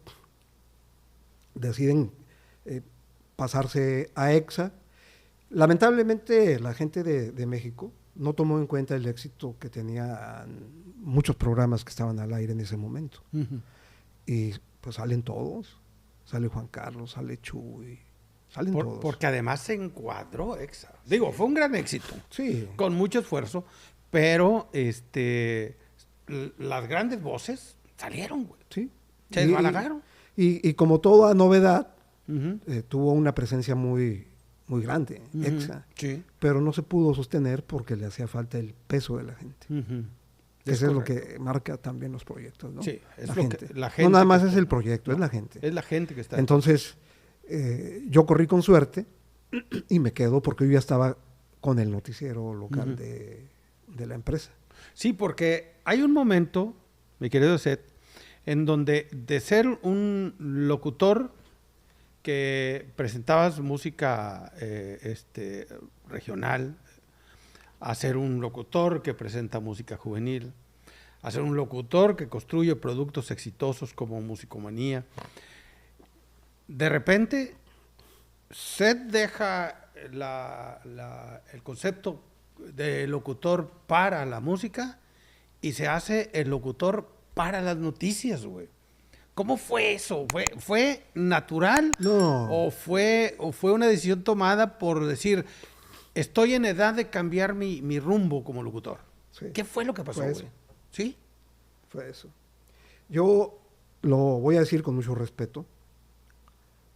pasarse a EXA. Lamentablemente la gente de México no tomó en cuenta el éxito que tenían muchos programas que estaban al aire en ese momento. Ujú. Y pues salen todos. Sale Juan Carlos, sale Chuy, salen todos. Porque además se encuadró EXA. Digo, fue un gran éxito, Sí, con mucho esfuerzo, pero las grandes voces salieron, güey. sí. Se desbalagaron. Y como toda novedad, Ujú. tuvo una presencia muy, muy grande, Ujú. EXA. Sí. Pero no se pudo sostener porque le hacía falta el peso de la gente. Ujú. Eso es lo correcto. que marca también los proyectos, ¿no? Sí, es la lo gente. que- la gente No nada que más está- es el proyecto, es No, la gente. Es la gente que está. Entonces, yo corrí con suerte y me quedo porque yo ya estaba con el noticiero local Ujú. de la empresa. Sí, porque hay un momento, mi querido Seth, en donde de ser un locutor que presentabas música regional, a ser un locutor que presenta música juvenil, a ser un locutor que construye productos exitosos como Musicomanía. De repente, Seth deja el concepto de locutor para la música y se hace el locutor para las noticias, güey. ¿Cómo fue eso? ¿Fue natural? No. ¿O fue una decisión tomada por decir, estoy en edad de cambiar mi rumbo como locutor? Sí, ¿Qué fue lo que pasó, fue güey? eso. ¿Sí? Fue eso. Yo lo voy a decir con mucho respeto.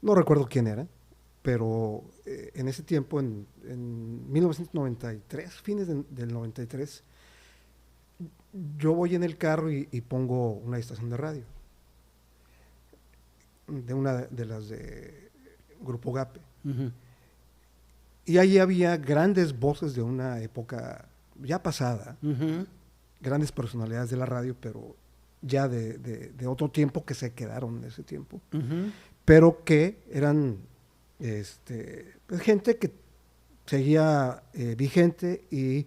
No recuerdo quién era, pero en ese tiempo, en 1993, fines del 93, yo voy en el carro y pongo una estación de radio, de una de las de Grupo Gape. Ujú. Y ahí había grandes voces de una época ya pasada, Ujú. grandes personalidades de la radio, pero ya de otro tiempo que se quedaron en ese tiempo, Ujú. pero que eran pues, gente que seguía vigente y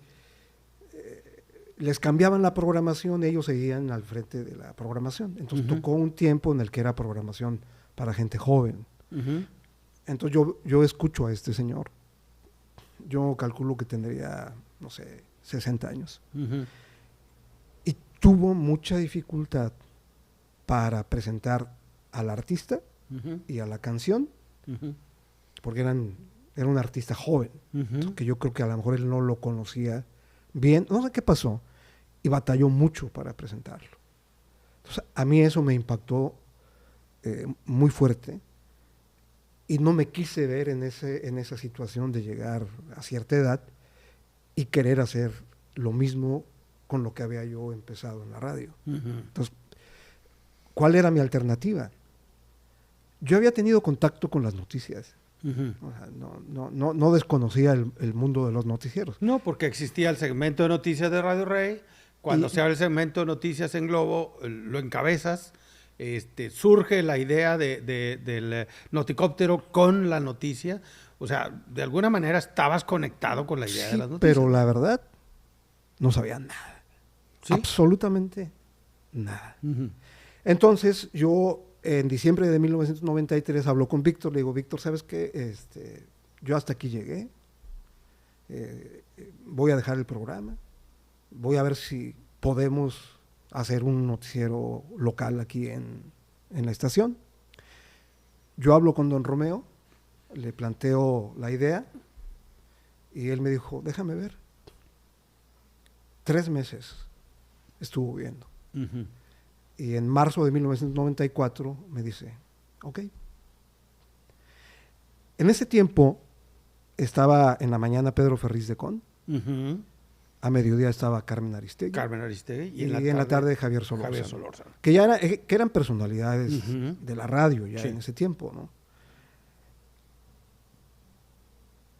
les cambiaban la programación, ellos seguían al frente de la programación. Entonces Ujú. tocó un tiempo en el que era programación para gente joven. Ujú. Entonces yo escucho a este señor. Yo calculo que tendría, no sé, 60 años. Ujú. Y tuvo mucha dificultad para presentar al artista Ujú. y a la canción, Ujú. porque eran era un artista joven, Ujú. que yo creo que a lo mejor él no lo conocía bien, no sé qué pasó, y batalló mucho para presentarlo. Entonces, a mí eso me impactó muy fuerte, y no me quise ver en esa situación de llegar a cierta edad y querer hacer lo mismo con lo que había yo empezado en la radio. Ujú. Entonces, ¿cuál era mi alternativa? Yo había tenido contacto con las noticias. Ujú. O sea, no desconocía el mundo de los noticieros. No, porque existía el segmento de noticias de Radio Rey. Cuando Y- se abre el segmento de noticias en Globo, lo encabezas. Surge la idea del noticóptero con la noticia. O sea, de alguna manera estabas conectado con la idea de Sí, las noticias. pero la verdad, no sabía nada. ¿Sí? Absolutamente nada. Ujú. Entonces, yo en diciembre de 1993 hablo con Víctor, le digo, Víctor, ¿sabes qué? Yo hasta aquí llegué, voy a dejar el programa, voy a ver si podemos hacer un noticiero local aquí en la estación. Yo hablo con don Romeo, le planteo la idea y él me dijo, déjame ver. 3 meses estuvo viendo. Ujú. Y en marzo de 1994 me dice, ok. En ese tiempo estaba en la mañana Pedro Ferriz de Con, Ujú. a mediodía estaba Carmen Aristegui, Carmen Aristegui. y en la tarde Javier Solórzano, Javier Solórzano. que eran personalidades Ujú. de la radio ya Sí. en ese tiempo, ¿no?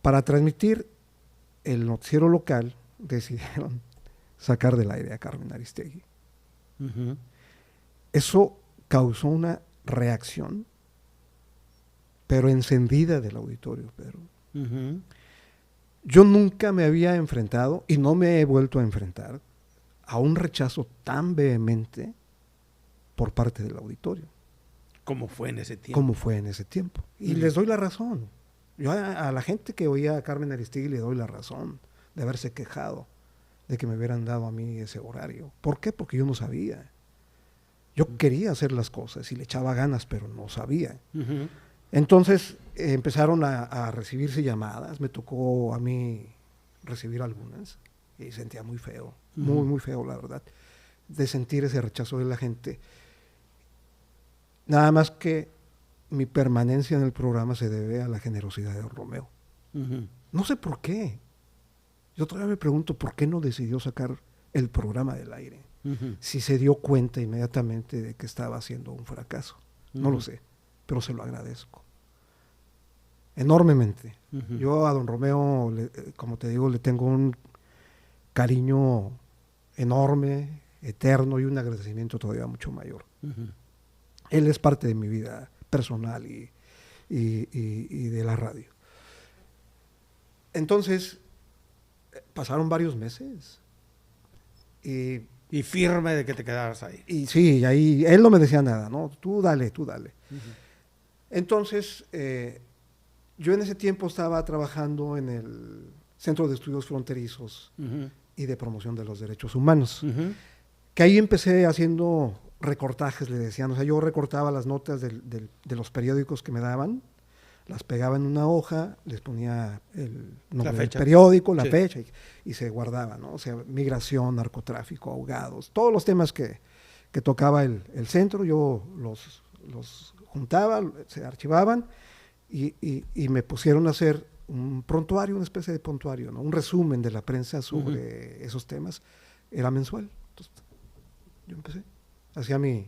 Para transmitir el noticiero local decidieron sacar del aire a Carmen Aristegui. Ujú. Eso causó una reacción, pero encendida del auditorio, Pedro. Ujú. Yo nunca me había enfrentado, y no me he vuelto a enfrentar, a un rechazo tan vehemente por parte del auditorio, ¿Cómo fue en ese tiempo? como fue en ese tiempo. Y les doy la razón. Yo a la gente que oía a Carmen Aristegui le doy la razón de haberse quejado de que me hubieran dado a mí ese horario. ¿Por qué? Porque yo no sabía. Yo quería hacer las cosas y le echaba ganas, pero no sabía. Ujú. Entonces empezaron a recibirse llamadas, me tocó a mí recibir algunas y sentía muy feo, muy, muy feo, la verdad, de sentir ese rechazo de la gente. Nada más que mi permanencia en el programa se debe a la generosidad de Romeo. Ujú. No sé por qué. Yo todavía me pregunto por qué no decidió sacar el programa del aire, Ujú. si se dio cuenta inmediatamente de que estaba haciendo un fracaso. No lo Ujú. sé, pero se lo agradezco enormemente. Ujú. Yo a don Romeo, como te digo, le tengo un cariño enorme, eterno, y un agradecimiento todavía mucho mayor. Ujú. Él es parte de mi vida personal y de la radio. Entonces, pasaron varios meses y Y firme de que te quedaras ahí. sí, ahí él no me decía nada, ¿no? Tú dale, tú dale. Entonces, yo en ese tiempo estaba trabajando en el Centro de Estudios Fronterizos Ujú. y de Promoción de los Derechos Humanos, Ujú. que ahí empecé haciendo recortajes, le decían. O sea, yo recortaba las notas de los periódicos que me daban, las pegaba en una hoja, les ponía el nombre del fecha. periódico, la Sí. fecha, y se guardaba, ¿no? O sea, migración, narcotráfico, ahogados, todos los temas que tocaba el centro, yo los juntaba, se archivaban, y me pusieron a hacer un prontuario, una especie de prontuario, ¿no? Un resumen de la prensa sobre esos temas. Era mensual. Entonces, yo empecé, hacía mi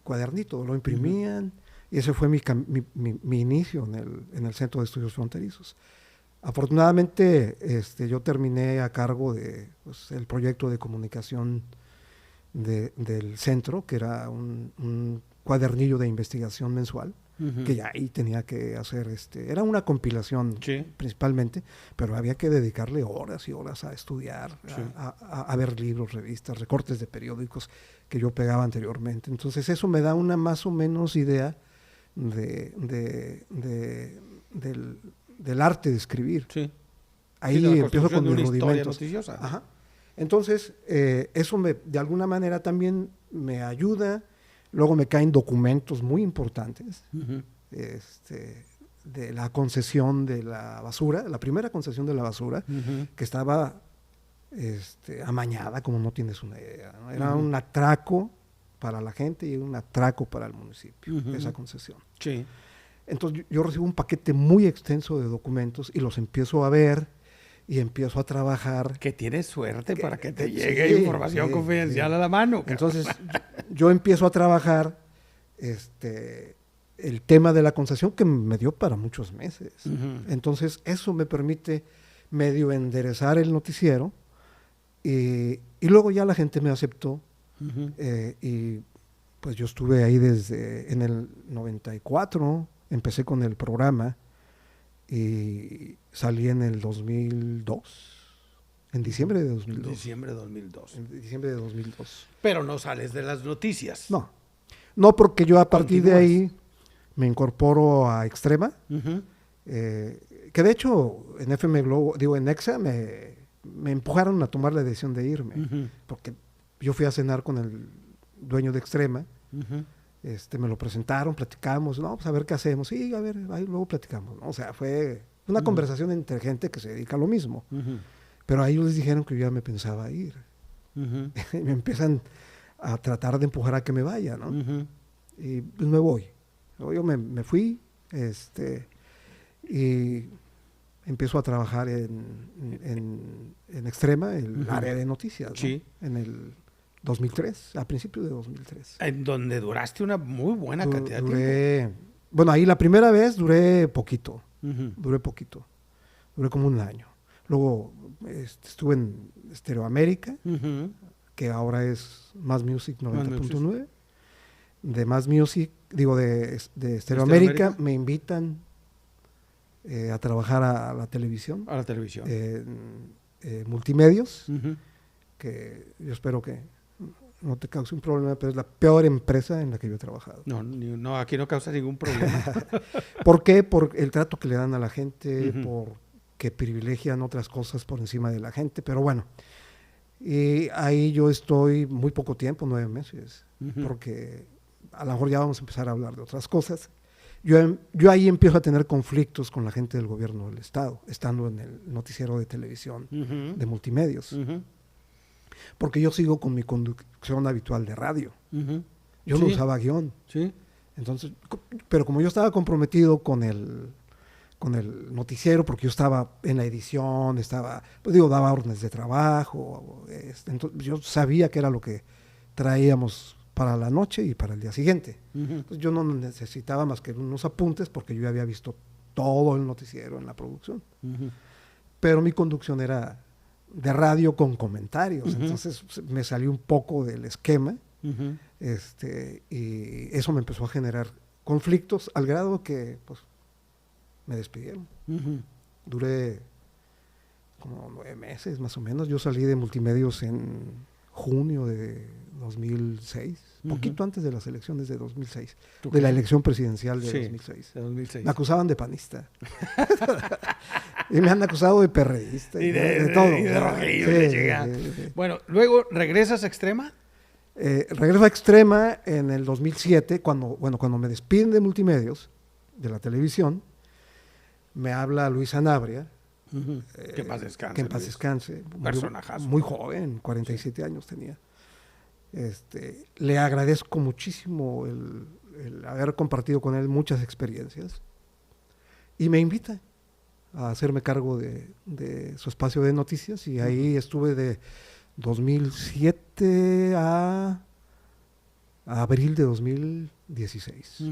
cuadernito, lo imprimían, y ese fue mi inicio en el Centro de Estudios Fronterizos. Afortunadamente, yo terminé a cargo de el proyecto de comunicación del centro, que era un cuadernillo de investigación mensual, Ujú. que ya ahí tenía que hacer, era una compilación Sí. principalmente, pero había que dedicarle horas y horas a estudiar, Sí. a ver libros, revistas, recortes de periódicos que yo pegaba anteriormente. Entonces eso me da una más o menos idea del arte de escribir. Sí. Ahí Sí, de la empiezo construcción con de mis una historia rudimentos. noticiosa. Ajá. Entonces, eso de alguna manera también me ayuda. Luego me caen documentos muy importantes, Ujú. la concesión de la basura, la primera concesión de la basura, que estaba amañada, como no tienes una idea, ¿no? Era un atraco para la gente y un atraco para el municipio, esa concesión. Sí. Entonces yo recibo un paquete muy extenso de documentos y los empiezo a ver y empiezo a trabajar. Que tienes suerte para que te llegue información confidencial a la mano. Entonces yo empiezo a trabajar el tema de la concesión, que me dio para muchos meses. Entonces eso me permite medio enderezar el noticiero y luego ya la gente me aceptó y pues yo estuve ahí desde en el 94, empecé con el programa y salí en el 2002, en diciembre de 2002. Diciembre de 2002. En diciembre de 2002. Pero no sales de las noticias. No, porque yo a partir de ahí me incorporo a Extrema, que de hecho en FM Globo, en Exa me empujaron a tomar la decisión de irme, porque yo fui a cenar con el dueño de Extrema, me lo presentaron, platicamos, no, pues a ver qué hacemos, sí, a ver, ahí luego platicamos, ¿no? O sea, fue una conversación entre gente que se dedica a lo mismo, pero a ellos les dijeron que yo ya me pensaba ir, y me empiezan a tratar de empujar a que me vaya, ¿no? Y pues me voy. Yo me fui, y empiezo a trabajar en Extrema, el área de noticias, ¿no? Sí. En el 2003, a principios de 2003. En donde duraste una muy buena cantidad de tiempo. Bueno, ahí la primera vez duré poquito, duré como un año. Luego estuve en Stereo América, que ahora es Más Music 90.9. De Más Music, de Stereo América, me invitan a trabajar a la televisión. A la televisión. Multimedios, que yo espero que no te cause un problema, pero es la peor empresa en la que yo he trabajado. No, aquí no causa ningún problema. ¿Por qué? Por el trato que le dan a la gente, porque privilegian otras cosas por encima de la gente, pero bueno. Y ahí yo estoy muy poco tiempo, 9 meses, porque a lo mejor ya vamos a empezar a hablar de otras cosas. Yo ahí empiezo a tener conflictos con la gente del gobierno del estado, estando en el noticiero de televisión de Multimedios. Porque yo sigo con mi conducción habitual de radio. Yo no usaba guión. Sí. Entonces, pero como yo estaba comprometido con el noticiero, porque yo estaba en la edición, daba órdenes de trabajo, entonces yo sabía que era lo que traíamos para la noche y para el día siguiente. Entonces yo no necesitaba más que unos apuntes, porque yo ya había visto todo el noticiero en la producción. Pero mi conducción era de radio con comentarios, entonces me salió un poco del esquema, y eso me empezó a generar conflictos al grado que pues me despidieron. Duré como 9 meses más o menos. Yo salí de Multimedios en junio de 2006, poquito antes de las elecciones de 2006, de la elección presidencial de 2006. Me acusaban de panista. Y me han acusado de perredista. Y de todo. Y de rojillo. Bueno, luego, ¿regresas a Extrema? Regreso a Extrema en el 2007, cuando me despiden de Multimedios, de la televisión, me habla Luis Sanabria. Que en paz descanse. Que en paz descanse. Personajazo. Muy joven, 47 años tenía. Le agradezco muchísimo el haber compartido con él muchas experiencias. Y me invita a hacerme cargo de su espacio de noticias. Y ahí estuve de 2007 a abril de 2016.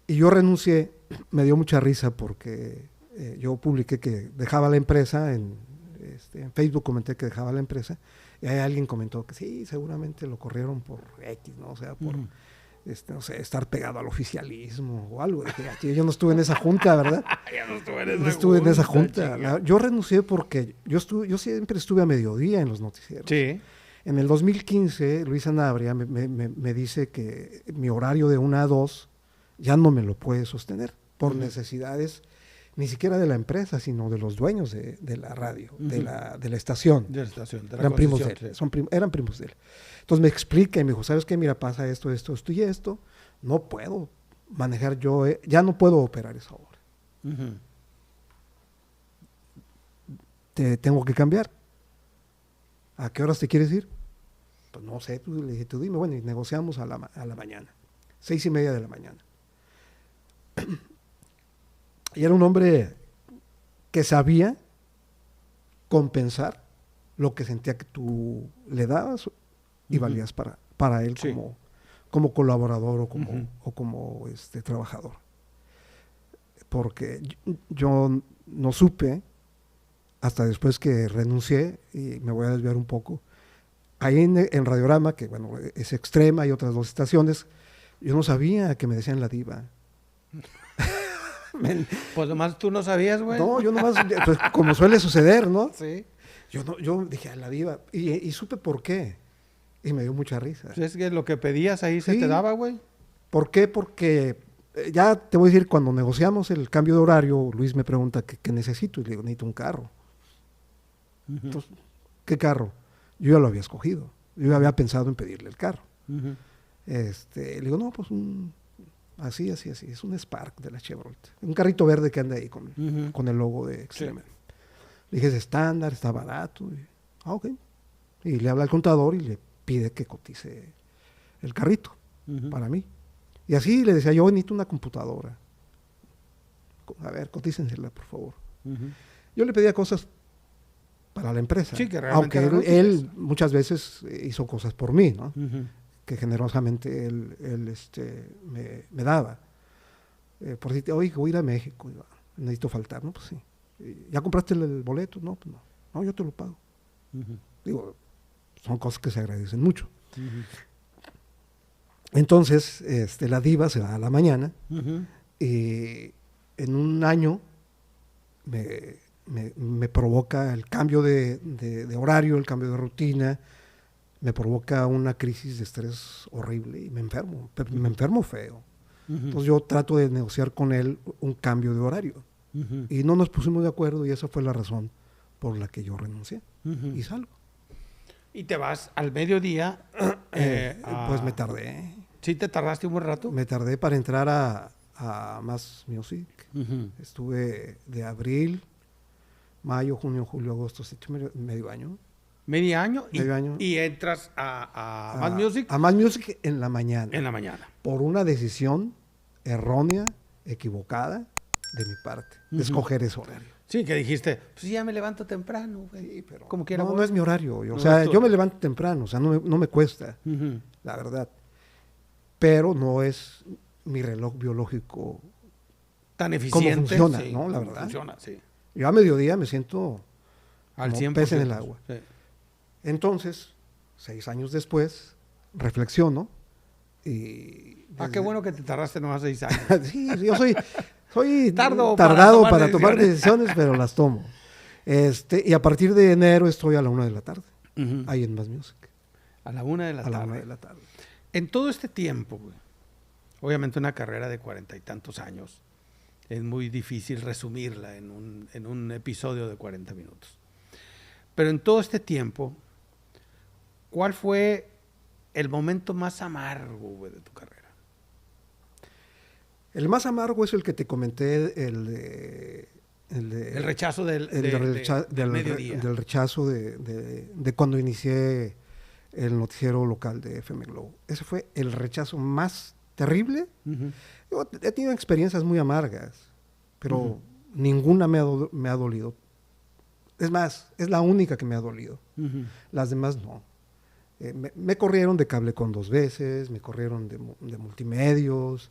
Y yo renuncié. Me dio mucha risa porque yo publiqué que dejaba la empresa, en Facebook comenté que dejaba la empresa, y ahí alguien comentó que sí, seguramente lo corrieron por X, ¿no? O sea, por no sé, estar pegado al oficialismo o algo. Dije, yo no estuve en esa junta, ¿verdad? Ya no estuve en esa junta. Estuve en esa junta. Yo renuncié porque yo siempre estuve a mediodía en los noticieros. Sí. En el 2015, Luis Sanabria me dice que mi horario de 1 a 2 ya no me lo puede sostener por necesidades ni siquiera de la empresa, sino de los dueños de la radio, de la estación. De la estación, de la eran primos de él, sí. Eran primos de él. Entonces me explica y me dijo, ¿sabes qué? Mira, pasa esto y esto, no puedo manejar yo, ya no puedo operar esa obra. Ujú. Te tengo que cambiar. ¿A qué horas te quieres ir? Pues no sé, pues, le dije, tú dime, bueno, y negociamos a la mañana, 6:30 de la mañana. Y era un hombre que sabía compensar lo que sentía que tú le dabas y valías para él Sí. como colaborador Ujú. o como trabajador. Porque yo no supe, hasta después que renuncié, y me voy a desviar un poco, ahí en Radiorama, que bueno, es Extrema y otras 2 estaciones, yo no sabía que me decían la diva. Pues nomás tú no sabías, güey. No, yo nomás, pues, como suele suceder, ¿no? Sí. Yo dije, a la diva, y supe por qué, y me dio mucha risa. Pues es que lo que pedías ahí se te Sí. daba, güey. ¿Por qué? Porque ya te voy a decir, cuando negociamos el cambio de horario, Luis me pregunta qué necesito, y le digo, necesito un carro. Ujú. Entonces, ¿qué carro? Yo ya lo había escogido, yo ya había pensado en pedirle el carro. Ujú. Le digo, no, pues así, es un Spark de la Chevrolet, un carrito verde que anda ahí Ujú. con el logo de Extreme. Le dije, es estándar, está barato. Ok. Y le habla al contador y le pide que cotice el carrito Ujú. para mí. Y así le decía, yo necesito una computadora. A ver, cotícensela, por favor. Ujú. Yo le pedía cosas para la empresa. Sí, que realmente aunque eran él útiles. muchas veces hizo cosas por mí, ¿no? Ujú. Que generosamente él me daba. Por decirte, oye, voy a ir a México, necesito faltar, ¿no? Pues sí. ¿Ya compraste el boleto? No, pues no. No, yo te lo pago. Ujú. Digo, son cosas que se agradecen mucho. Ujú. Entonces, la diva se va a la mañana Ujú. y en un año me provoca el cambio de horario, el cambio de rutina, me provoca una crisis de estrés horrible y me enfermo feo. Ujú. Entonces yo trato de negociar con él un cambio de horario Ujú. y no nos pusimos de acuerdo y esa fue la razón por la que yo renuncié Ujú. y salgo. Y te vas al mediodía. Pues me tardé. ¿Sí te tardaste un buen rato? Me tardé para entrar a Más Music. Ujú. Estuve de abril, mayo, junio, julio, agosto, septiembre, medio año. Medio año y, Medio año. y entras a Mad Music A Más Music en la mañana. en la mañana. Por una decisión errónea, equivocada de mi parte, de escoger ese horario. Sí, que dijiste, pues ya me levanto temprano, güey. Sí, pero Como quiera, no voy. es mi horario. O No sea, es tu yo me horario. levanto temprano, o sea, no me cuesta, Ujú. la verdad. Pero no es mi reloj biológico. Tan eficiente. funciona, sí, ¿no? La cómo verdad. funciona, sí. Yo a mediodía me siento Al como 100%. pez en el agua. Sí. Entonces, 6 años después, reflexiono y... Qué bueno que te tardaste nomás 6 años. Sí, yo soy Tardado tardado para para tomar tomar decisiones, pero las tomo. Y a partir de enero estoy a la 1 de la tarde, Ujú. ahí en Más Music, A la 1 de la a la tarde. 1 de la tarde. En todo este tiempo, güey, obviamente una carrera de 40 y tantos años, es muy difícil resumirla en un episodio de 40 minutos. Pero en todo este tiempo, ¿cuál fue el momento más amargo, güey, de tu carrera? El más amargo es el que te comenté, El rechazo del mediodía. del rechazo de cuando inicié el noticiero local de FM Globo. Ese fue el rechazo más terrible. Ujú. Yo he tenido experiencias muy amargas, pero Ujú. ninguna me ha dolido. Es más, es la única que me ha dolido. Ujú. Las demás no. Me corrieron de Cablecom 2 veces, me corrieron de multimedios.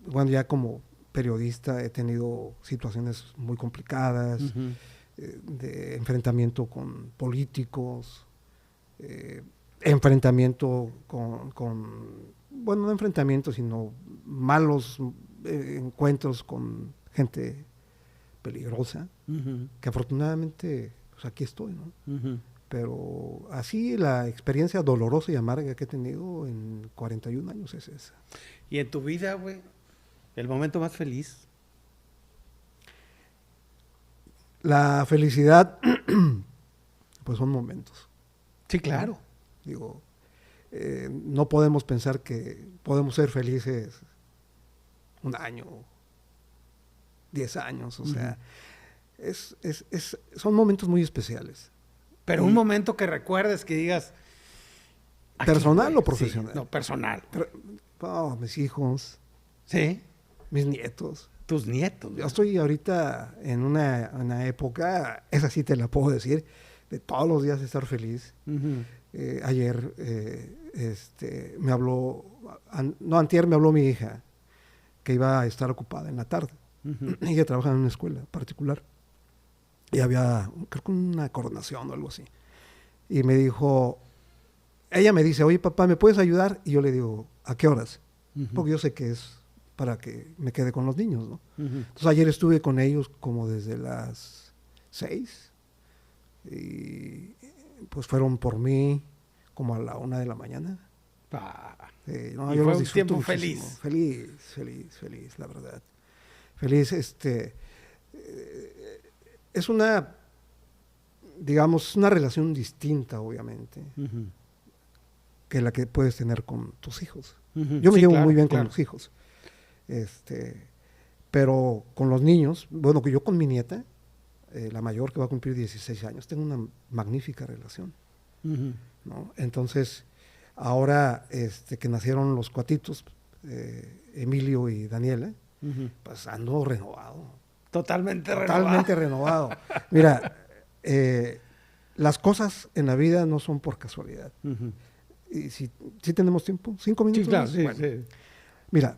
Bueno, ya como periodista he tenido situaciones muy complicadas, Ujú. de enfrentamiento con políticos, enfrentamiento bueno, no enfrentamiento, sino malos encuentros con gente peligrosa, Ujú. que afortunadamente pues aquí estoy, ¿no? Ujú. Pero así la experiencia dolorosa y amarga que he tenido en 41 años es esa. Y en tu vida, güey, el momento más feliz. La felicidad, pues son momentos. Sí, claro. Digo, no podemos pensar que podemos ser felices un año, 10 años, o sea, son momentos muy especiales. Pero un momento que recuerdes, que digas... ¿Personal o profesional? Sí, no, personal. Mis hijos. Sí. Mis nietos. Tus nietos. Yo estoy ahorita en una época, esa sí te la puedo decir, de todos los días estar feliz. Ayer me habló, antier me habló mi hija, que iba a estar ocupada en la tarde. Ella trabaja en una escuela particular. Y había, creo que una coronación o algo así. Y me dijo, ella me dice, oye papá, ¿me puedes ayudar? Y yo le digo, ¿a qué horas? Porque yo sé que es para que me quede con los niños, ¿no? Entonces ayer estuve con ellos como desde las 6 y pues fueron por mí como a la 1 de la mañana. No, yo fue un tiempo feliz. Feliz, la verdad. Feliz, es una, digamos, una relación distinta, obviamente, que la que puedes tener con tus hijos. Yo me llevo muy bien con los hijos. Pero con los niños, bueno, que yo con mi nieta, la mayor que va a cumplir 16 años, tengo una magnífica relación. ¿No? Entonces, ahora que nacieron los cuatitos, Emilio y Daniela, pues ando renovado. Totalmente renovado. Mira, las cosas en la vida no son por casualidad. Y si tenemos tiempo, 5 minutos. Sí, claro, bueno, sí. Mira,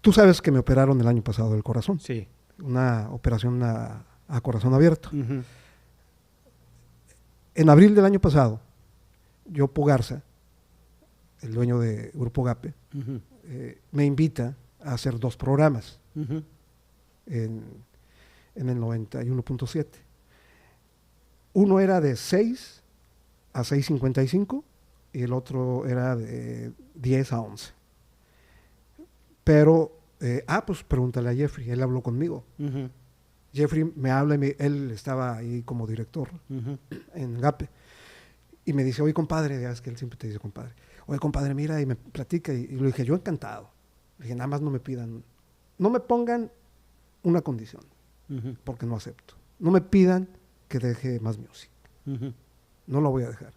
tú sabes que me operaron el año pasado del corazón. Sí. Una operación a corazón abierto. En abril del año pasado, Yopo Garza, el dueño de Grupo Gape, me invita a hacer 2 programas en el 91.7. Uno era de 6 a 6:55 y el otro era de 10 a 11. Pero, pues pregúntale a Jeffrey, él habló conmigo. Jeffrey me habla, él estaba ahí como director en Gape, y me dice, oye compadre, ya es que él siempre te dice compadre, oye compadre, mira, y me platica, y le dije, yo encantado. Le dije, nada más no me pongan una condición, porque no acepto. No me pidan que deje Más Music. No lo voy a dejar.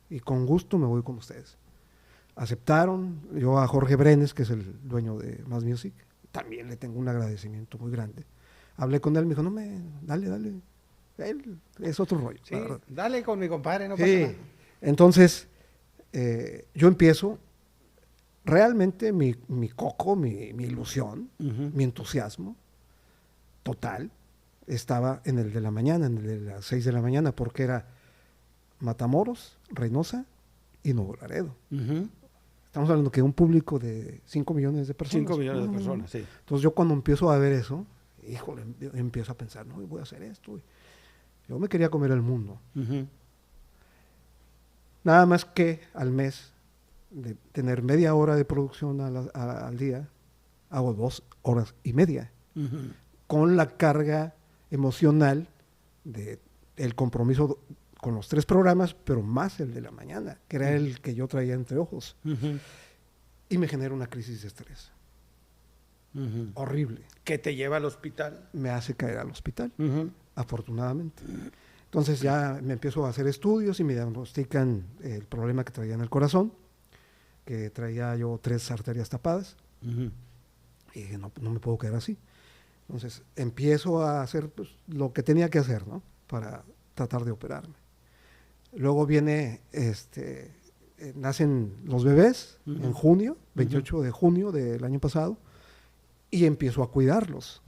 Y con gusto me voy con ustedes. Aceptaron. Yo a Jorge Brenes, que es el dueño de Más Music, también le tengo un agradecimiento muy grande. Hablé con él, me dijo, dale. Él es otro rollo. Sí, dale con mi compadre, no sí. pasa nada. Entonces, yo empiezo, realmente mi coco, mi ilusión, mi entusiasmo total, estaba en el de la mañana, en el de las 6 de la mañana, porque era Matamoros, Reynosa y Nuevo Laredo. Estamos hablando que un público de 5 millones de personas. 5 millones de personas, sí. Entonces yo cuando empiezo a ver eso, híjole, empiezo a pensar, no, voy a hacer esto. Yo me quería comer el mundo. Nada más que al mes, de tener media hora de producción al día, hago 2 horas y media. Con la carga emocional del compromiso con los 3 programas, pero más el de la mañana, que era el que yo traía entre ojos. Y me genera una crisis de estrés. Horrible. ¿Que te lleva al hospital? Me hace caer al hospital, afortunadamente. Entonces ya me empiezo a hacer estudios y me diagnostican el problema que traía en el corazón, que traía yo 3 arterias tapadas. Y dije, no me puedo quedar así. Entonces empiezo a hacer pues, lo que tenía que hacer, ¿no? Para tratar de operarme. Luego viene, nacen los bebés en junio, 28 de junio del año pasado, y empiezo a cuidarlos.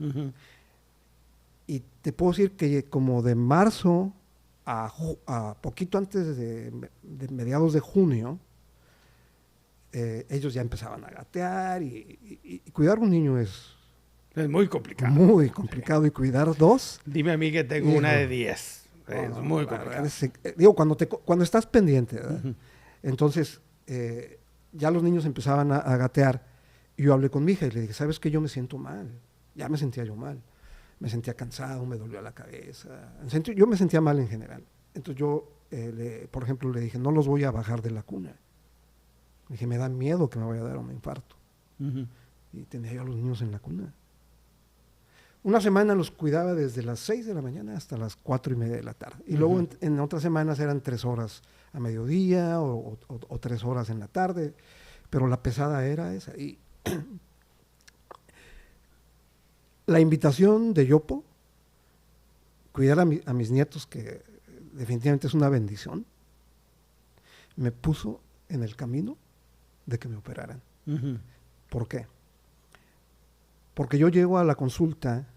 Y te puedo decir que como de marzo a poquito antes de mediados de junio, ellos ya empezaban a gatear y cuidar un niño es muy complicado. Muy complicado. Sí. Y cuidar 2. Dime a mí que tengo una de 10. Es muy complicado. Digo, cuando estás pendiente, ¿verdad? Entonces, ya los niños empezaban a gatear. Y yo hablé con mi hija y le dije, ¿sabes qué? Yo me siento mal. Ya me sentía yo mal. Me sentía cansado, me dolía la cabeza. Yo me sentía mal en general. Entonces yo por ejemplo, le dije, no los voy a bajar de la cuna. Le dije, me da miedo que me vaya a dar un infarto. Y tenía yo a los niños en la cuna. Una semana los cuidaba desde las 6 de la mañana hasta las 4:30 de la tarde. Y luego en otras semanas eran 3 horas a mediodía o 3 horas en la tarde. Pero la pesada era esa. Y la invitación de Yopo, cuidar a mis nietos, que definitivamente es una bendición, me puso en el camino de que me operaran. ¿Por qué? Porque yo llego a la consulta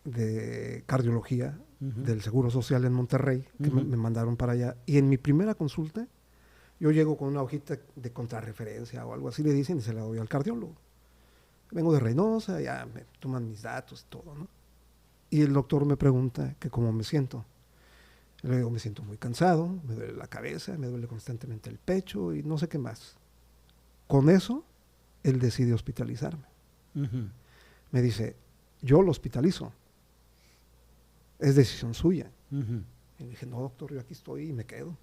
de cardiología del Seguro Social en Monterrey, que me mandaron para allá, y en mi primera consulta yo llego con una hojita de contrarreferencia o algo así, le dicen, y se la doy al cardiólogo. Vengo de Reynosa, ya me toman mis datos y todo, ¿no? Y el doctor me pregunta que cómo me siento. Le digo, me siento muy cansado, me duele la cabeza, me duele constantemente el pecho y no sé qué más. Con eso, él decide hospitalizarme. Me dice, yo lo hospitalizo. Es decisión suya. Y le dije, no, doctor, yo aquí estoy y me quedo.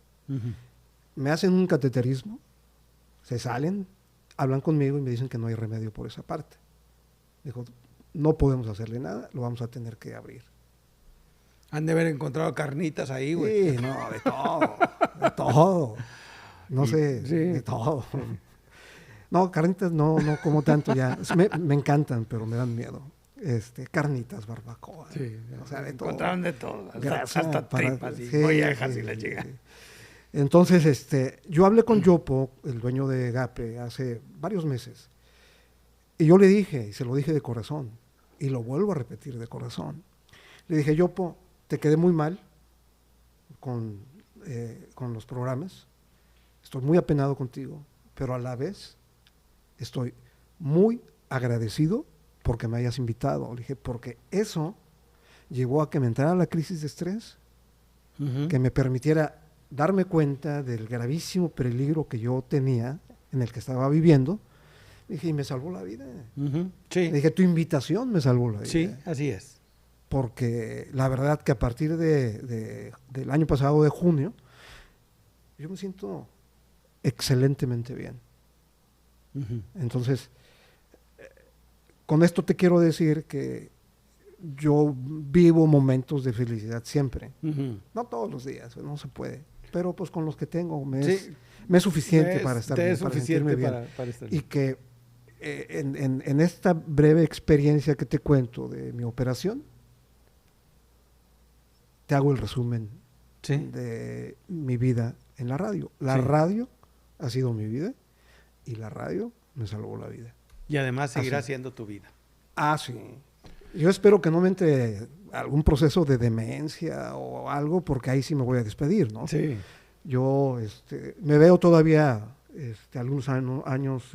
Me hacen un cateterismo, se salen, hablan conmigo y me dicen que no hay remedio por esa parte. Dijo, no podemos hacerle nada, lo vamos a tener que abrir. Han de haber encontrado carnitas ahí, güey. Sí, no, de todo, de todo. No sé, sí, de todo. No, carnitas no como tanto ya. Me encantan, pero me dan miedo. Carnitas, barbacoa. Sí, o sea, de todo. Encontraron de todo. Grasa, hasta tripas y sí, mollejas sí, y la llega. Sí. Entonces, yo hablé con Yopo, el dueño de GAPE, hace varios meses. Y yo le dije, y se lo dije de corazón, y lo vuelvo a repetir de corazón. Le dije, Yopo, te quedé muy mal con los programas. Estoy muy apenado contigo, pero a la vez estoy muy agradecido porque me hayas invitado. Le dije, porque eso llevó a que me entrara la crisis de estrés, que me permitiera darme cuenta del gravísimo peligro que yo tenía, en el que estaba viviendo. Le dije, y me salvó la vida. Sí. Le dije, tu invitación me salvó la vida. Sí, así es. Porque la verdad que a partir del año pasado, de junio, yo me siento excelentemente bien. Entonces, con esto te quiero decir que yo vivo momentos de felicidad siempre. No todos los días, no se puede. Pero pues con los que tengo me es suficiente para estar bien, para sentirme bien. Para estar Y bien. que en esta breve experiencia que te cuento de mi operación, te hago el resumen de mi vida en la radio. La radio ha sido mi vida y la radio me salvó la vida. Y además seguirá siendo tu vida. Ah, sí. Yo espero que no me entre algún proceso de demencia o algo, porque ahí sí me voy a despedir, ¿no? Sí. Yo me veo todavía algunos años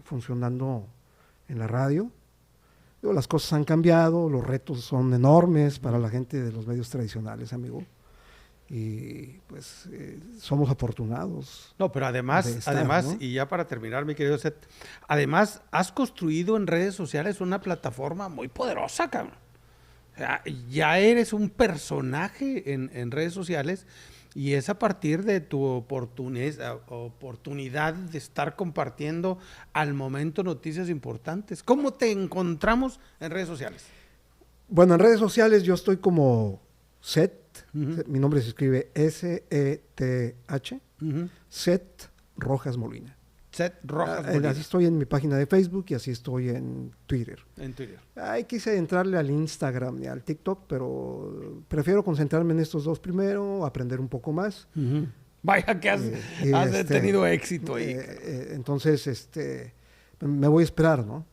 funcionando en la radio. Las cosas han cambiado, los retos son enormes para la gente de los medios tradicionales, amigo. Y pues somos afortunados. No, pero además, ¿no? Y ya para terminar, mi querido Seth, además has construido en redes sociales una plataforma muy poderosa, cabrón. O sea, ya eres un personaje en redes sociales y es a partir de tu oportunidad de estar compartiendo al momento noticias importantes. ¿Cómo te encontramos en redes sociales? Bueno, en redes sociales yo estoy como Seth. Mi nombre se escribe S-E-T-H, Seth Rojas Molina. Seth Rojas Molina. Así estoy en mi página de Facebook y así estoy en Twitter. En Twitter. Quise entrarle al Instagram y al TikTok, pero prefiero concentrarme en estos dos primero, aprender un poco más. Vaya que has tenido éxito ahí. Entonces, me voy a esperar, ¿no?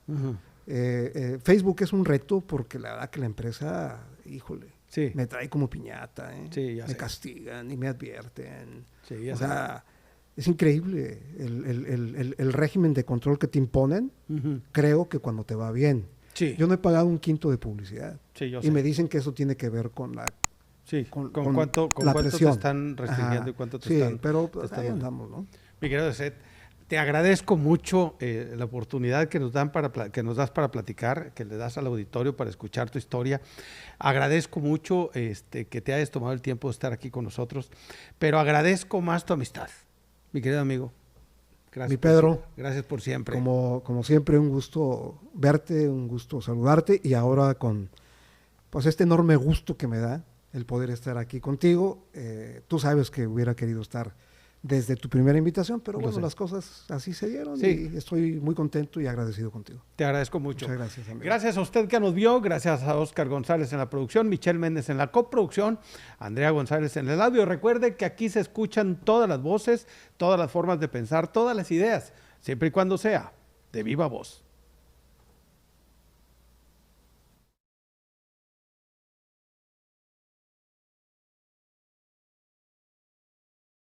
Facebook es un reto porque la verdad que la empresa, híjole, me trae como piñata, me castigan y me advierten. Sí, o sea, es increíble el régimen de control que te imponen. Creo que cuando te va bien. Yo no he pagado un quinto de publicidad. Y me dicen que eso tiene que ver con la con cuánto te están restringiendo y cuánto te están... pero ahí andamos, ¿no? Mi querido Seth, Te agradezco mucho la oportunidad que nos das para platicar, que le das al auditorio para escuchar tu historia. Agradezco mucho que te hayas tomado el tiempo de estar aquí con nosotros, pero agradezco más tu amistad, mi querido amigo. Gracias, Mi Pedro, gracias por siempre. como siempre, un gusto verte, un gusto saludarte, y ahora con pues este enorme gusto que me da el poder estar aquí contigo. Tú sabes que hubiera querido estar desde tu primera invitación, pero bueno, las cosas así se dieron, sí. Y estoy muy contento y agradecido contigo. Te agradezco mucho. Muchas gracias, amigo. Gracias a usted que nos vio, gracias a Oscar González en la producción, Michelle Méndez en la coproducción, Andrea González en el audio. Recuerde que aquí se escuchan todas las voces, todas las formas de pensar, todas las ideas, siempre y cuando sea de viva voz.